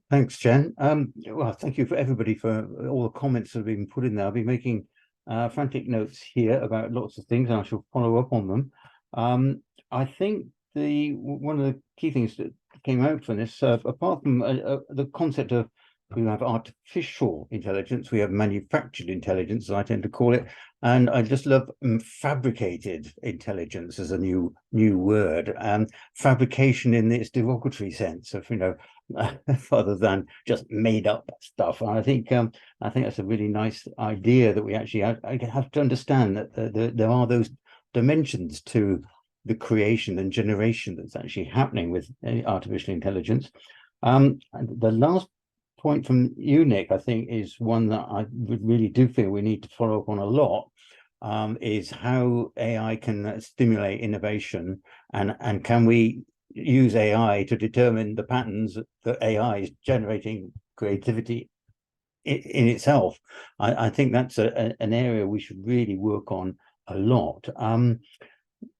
Thanks, Jen. Well, thank you for everybody for all the comments that have been put in there. I've been making frantic notes here about lots of things, and I shall follow up on them. I think one of the key things that came out from this, apart from the concept of we have artificial intelligence, we have manufactured intelligence, as I tend to call it, and I just love fabricated intelligence as a new word, and fabrication in its derogatory sense of, rather than just made up stuff. And I think that's a really nice idea, that we actually have to understand that there are those dimensions to the creation and generation that's actually happening with artificial intelligence. And the last point from you, Nick, I think is one that I really do feel we need to follow up on a lot, is how AI can stimulate innovation, and can we use AI to determine the patterns that AI is generating creativity in itself. I think that's an area we should really work on a lot.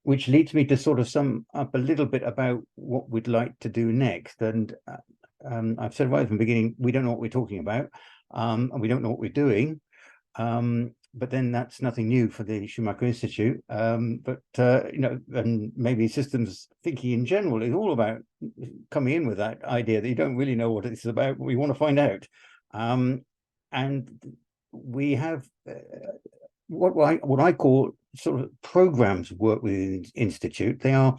Which leads me to sort of sum up a little bit about what we'd like to do next. And I've said right from the beginning, we don't know what we're talking about, and we don't know what we're doing. But then that's nothing new for the Schumacher Institute. But you know, and maybe systems thinking in general is all about coming in with that idea that you don't really know what it's about, but we want to find out. And we have what I call sort of programs of work within the Institute. They are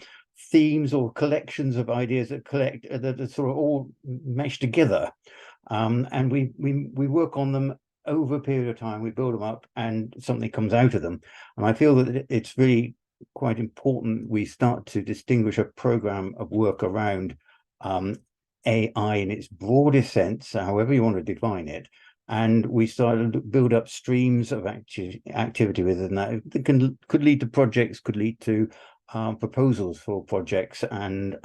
themes or collections of ideas that are sort of all meshed together, and we work on them over a period of time. We build them up, and something comes out of them. And I feel that it's really quite important we start to distinguish a program of work around AI in its broadest sense, however you want to define it. And we started to build up streams of activity within that. That could lead to projects, could lead to proposals for projects, and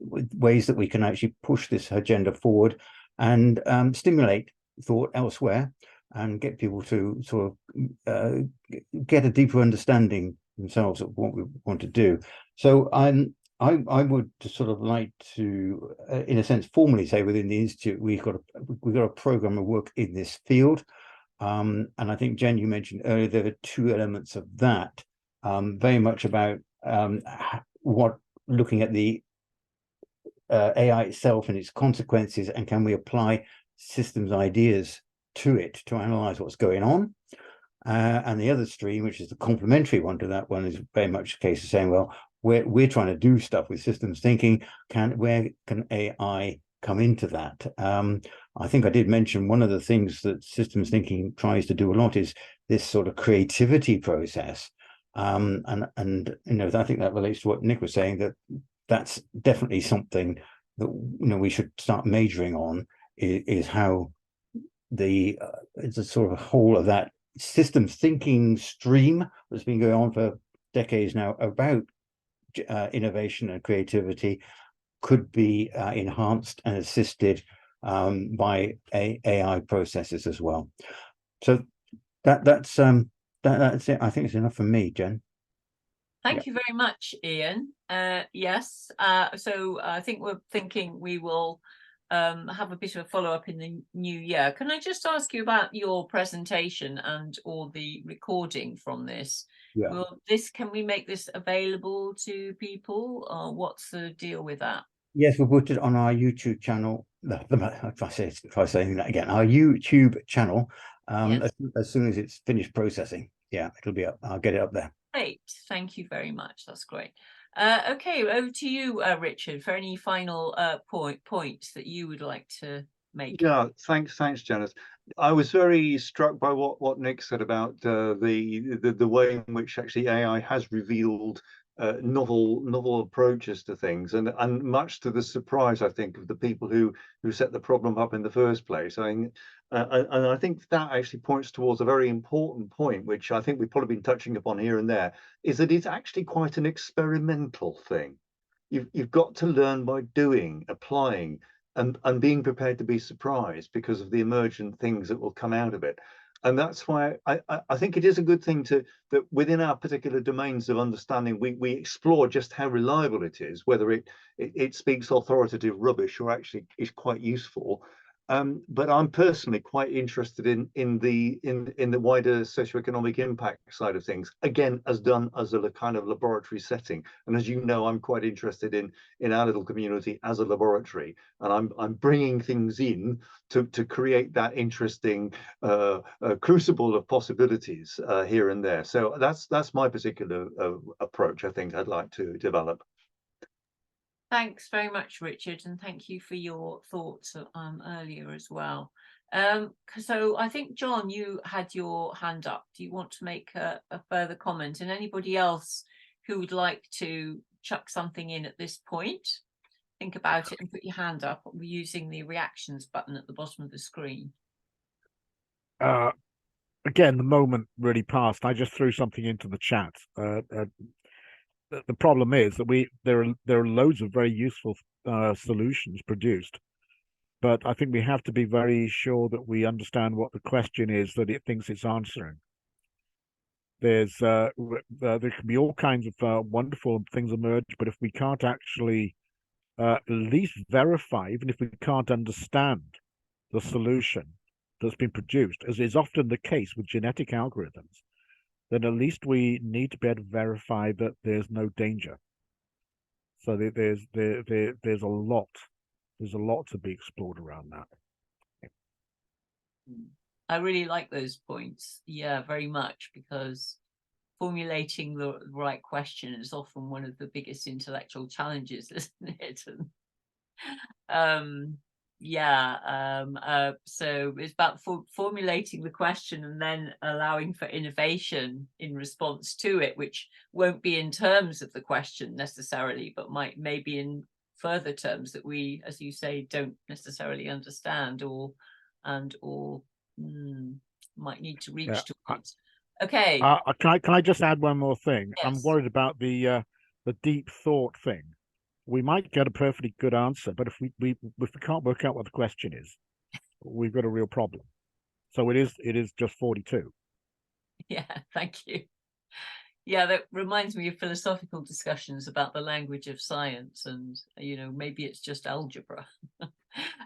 ways that we can actually push this agenda forward and stimulate thought elsewhere, and get people to sort of get a deeper understanding themselves of what we want to do. So I would sort of like to, in a sense, formally say within the Institute, we've got a program of work in this field. And I think, Jen, you mentioned earlier, there are two elements of that, very much about looking at the AI itself and its consequences, and can we apply systems ideas to it to analyze what's going on. And the other stream, which is the complementary one to that one, is very much a case of saying, well, we're trying to do stuff with systems thinking. Where can AI come into that? I think I did mention one of the things that systems thinking tries to do a lot is this sort of creativity process. And you know, I think that relates to what Nick was saying, that that's definitely something that, you know, we should start majoring on, is how it's a sort of whole of that systems thinking stream that's been going on for decades now about innovation and creativity could be enhanced and assisted by AI processes as well. So that's it. I think it's enough for me, Jen. Thank you very much, Ian. Yes, so I think we're thinking we will have a bit of a follow-up in the new year. Can I just ask you about your presentation and or the recording from this? Yeah. Can we make this available to people, or what's the deal with that? Yes, we'll put it on our YouTube channel. Try saying that again. Our YouTube channel, Yes. as soon as it's finished processing. Yeah, it'll be up. I'll get it up there. Great, thank you very much. That's great. Okay, over to you, Richard, for any final points that you would like to make. Yeah, thanks, Janice. I was very struck by what Nick said about the way in which actually AI has revealed novel approaches to things, and much to the surprise, I think, of the people who set the problem up in the first place. I mean, and I think that actually points towards a very important point, which I think we've probably been touching upon here and there, is that it's actually quite an experimental thing. You've got to learn by doing, applying, and being prepared to be surprised because of the emergent things that will come out of it. And that's why I think it is a good thing that within our particular domains of understanding, we explore just how reliable it is, whether it speaks authoritative rubbish or actually is quite useful. But I'm personally quite interested in the wider socioeconomic impact side of things, again, as done as a kind of laboratory setting. And as you know, I'm quite interested in our little community as a laboratory, and I'm bringing things in to create that interesting crucible of possibilities here and there. So that's my particular approach. I think I'd like to develop. Thanks very much, Richard, and thank you for your thoughts earlier as well. So I think, John, you had your hand up. Do you want to make a further comment? And anybody else who would like to chuck something in at this point, think about it and put your hand up using the reactions button at the bottom of the screen. Again, the moment really passed. I just threw something into the chat. The problem is that there are loads of very useful solutions produced, but I think we have to be very sure that we understand what the question is that it thinks it's answering. There can be all kinds of wonderful things emerge, but if we can't actually at least verify, even if we can't understand the solution that's been produced, as is often the case with genetic algorithms, then at least we need to be able to verify that there's no danger. So there's a lot to be explored around that. I really like those points. Yeah, very much, because formulating the right question is often one of the biggest intellectual challenges, isn't it? So it's about formulating the question and then allowing for innovation in response to it, which won't be in terms of the question necessarily, but maybe in further terms that we, as you say, don't necessarily understand or might need to reach towards. Okay. Can I just add one more thing? Yes. I'm worried about the deep thought thing. We might get a perfectly good answer, but if we can't work out what the question is, we've got a real problem. So it is just 42. Yeah, thank you. Yeah, that reminds me of philosophical discussions about the language of science, and maybe it's just algebra.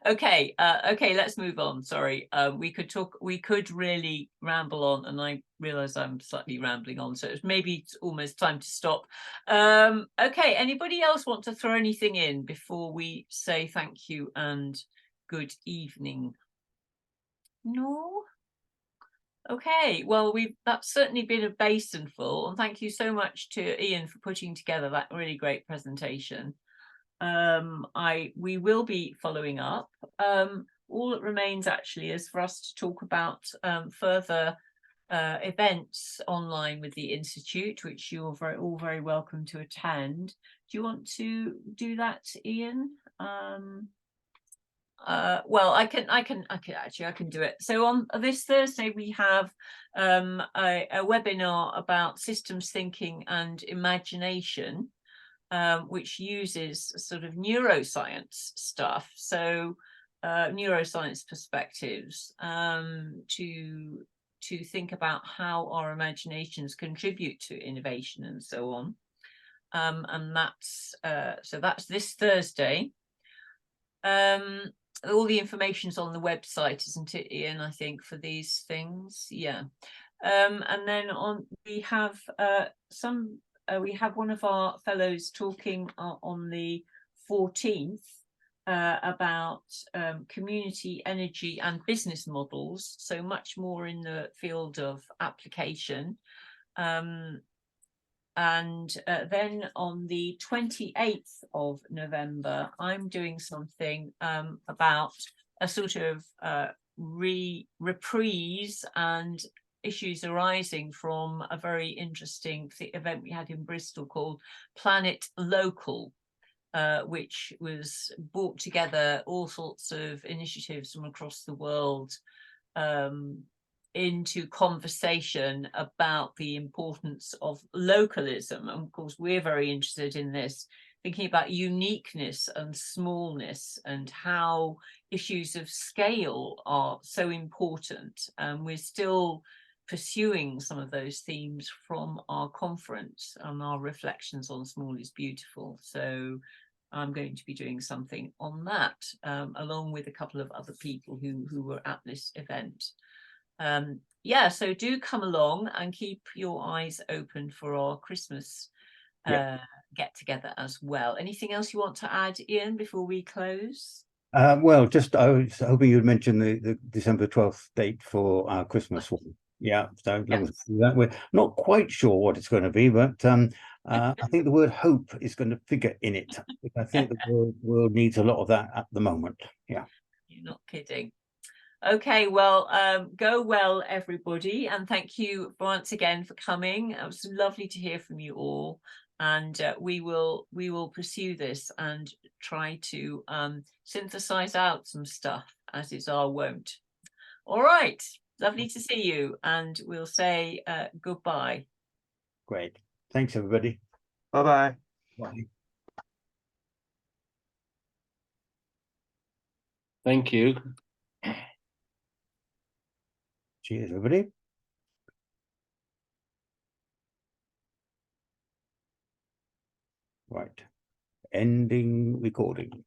Okay, let's move on. Sorry, we could really ramble on, and I realize I'm slightly rambling on, so maybe it's almost time to stop. Okay, anybody else want to throw anything in before we say thank you and good evening? No? Okay, well, that's certainly been a basin full, and thank you so much to Ian for putting together that really great presentation. We will be following up. All that remains actually is for us to talk about further events online with the Institute, which you're all very welcome to attend. Do you want to do that, Ian? Well, I can do it. So on this Thursday we have a webinar about systems thinking and imagination, which uses sort of neuroscience stuff, so neuroscience perspectives, to think about how our imaginations contribute to innovation and so on. And that's this Thursday. All the information's on the website, isn't it, Ian? I think for these things, yeah. And then we have one of our fellows talking on the 14th about community energy and business models, so much more in the field of application. And then on the 28th of November, I'm doing something about a sort of reprise and issues arising from a very interesting event we had in Bristol called Planet Local, which was brought together all sorts of initiatives from across the world into conversation about the importance of localism. And of course, we're very interested in this, thinking about uniqueness and smallness and how issues of scale are so important. We're still pursuing some of those themes from our conference and our reflections on Small is Beautiful. So I'm going to be doing something on that, along with a couple of other people who were at this event. Yeah, so do come along and keep your eyes open for our Christmas get together as well. Anything else you want to add, Ian, before we close? Well, just I was hoping you'd mention the December 12th date for our Christmas one. Yeah, so as long as we do that, we're not quite sure what it's going to be, but I think the word hope is going to figure in it. I think the world needs a lot of that at the moment. Yeah. You're not kidding. Okay, well, go well, everybody, and thank you once again for coming. It was lovely to hear from you all, and we will pursue this and try to synthesize out some stuff, as is our wont. All right, lovely to see you, and we'll say goodbye. Great. Thanks, everybody. Bye-bye. Bye. Thank you. Cheers, everybody. Right. Ending recording.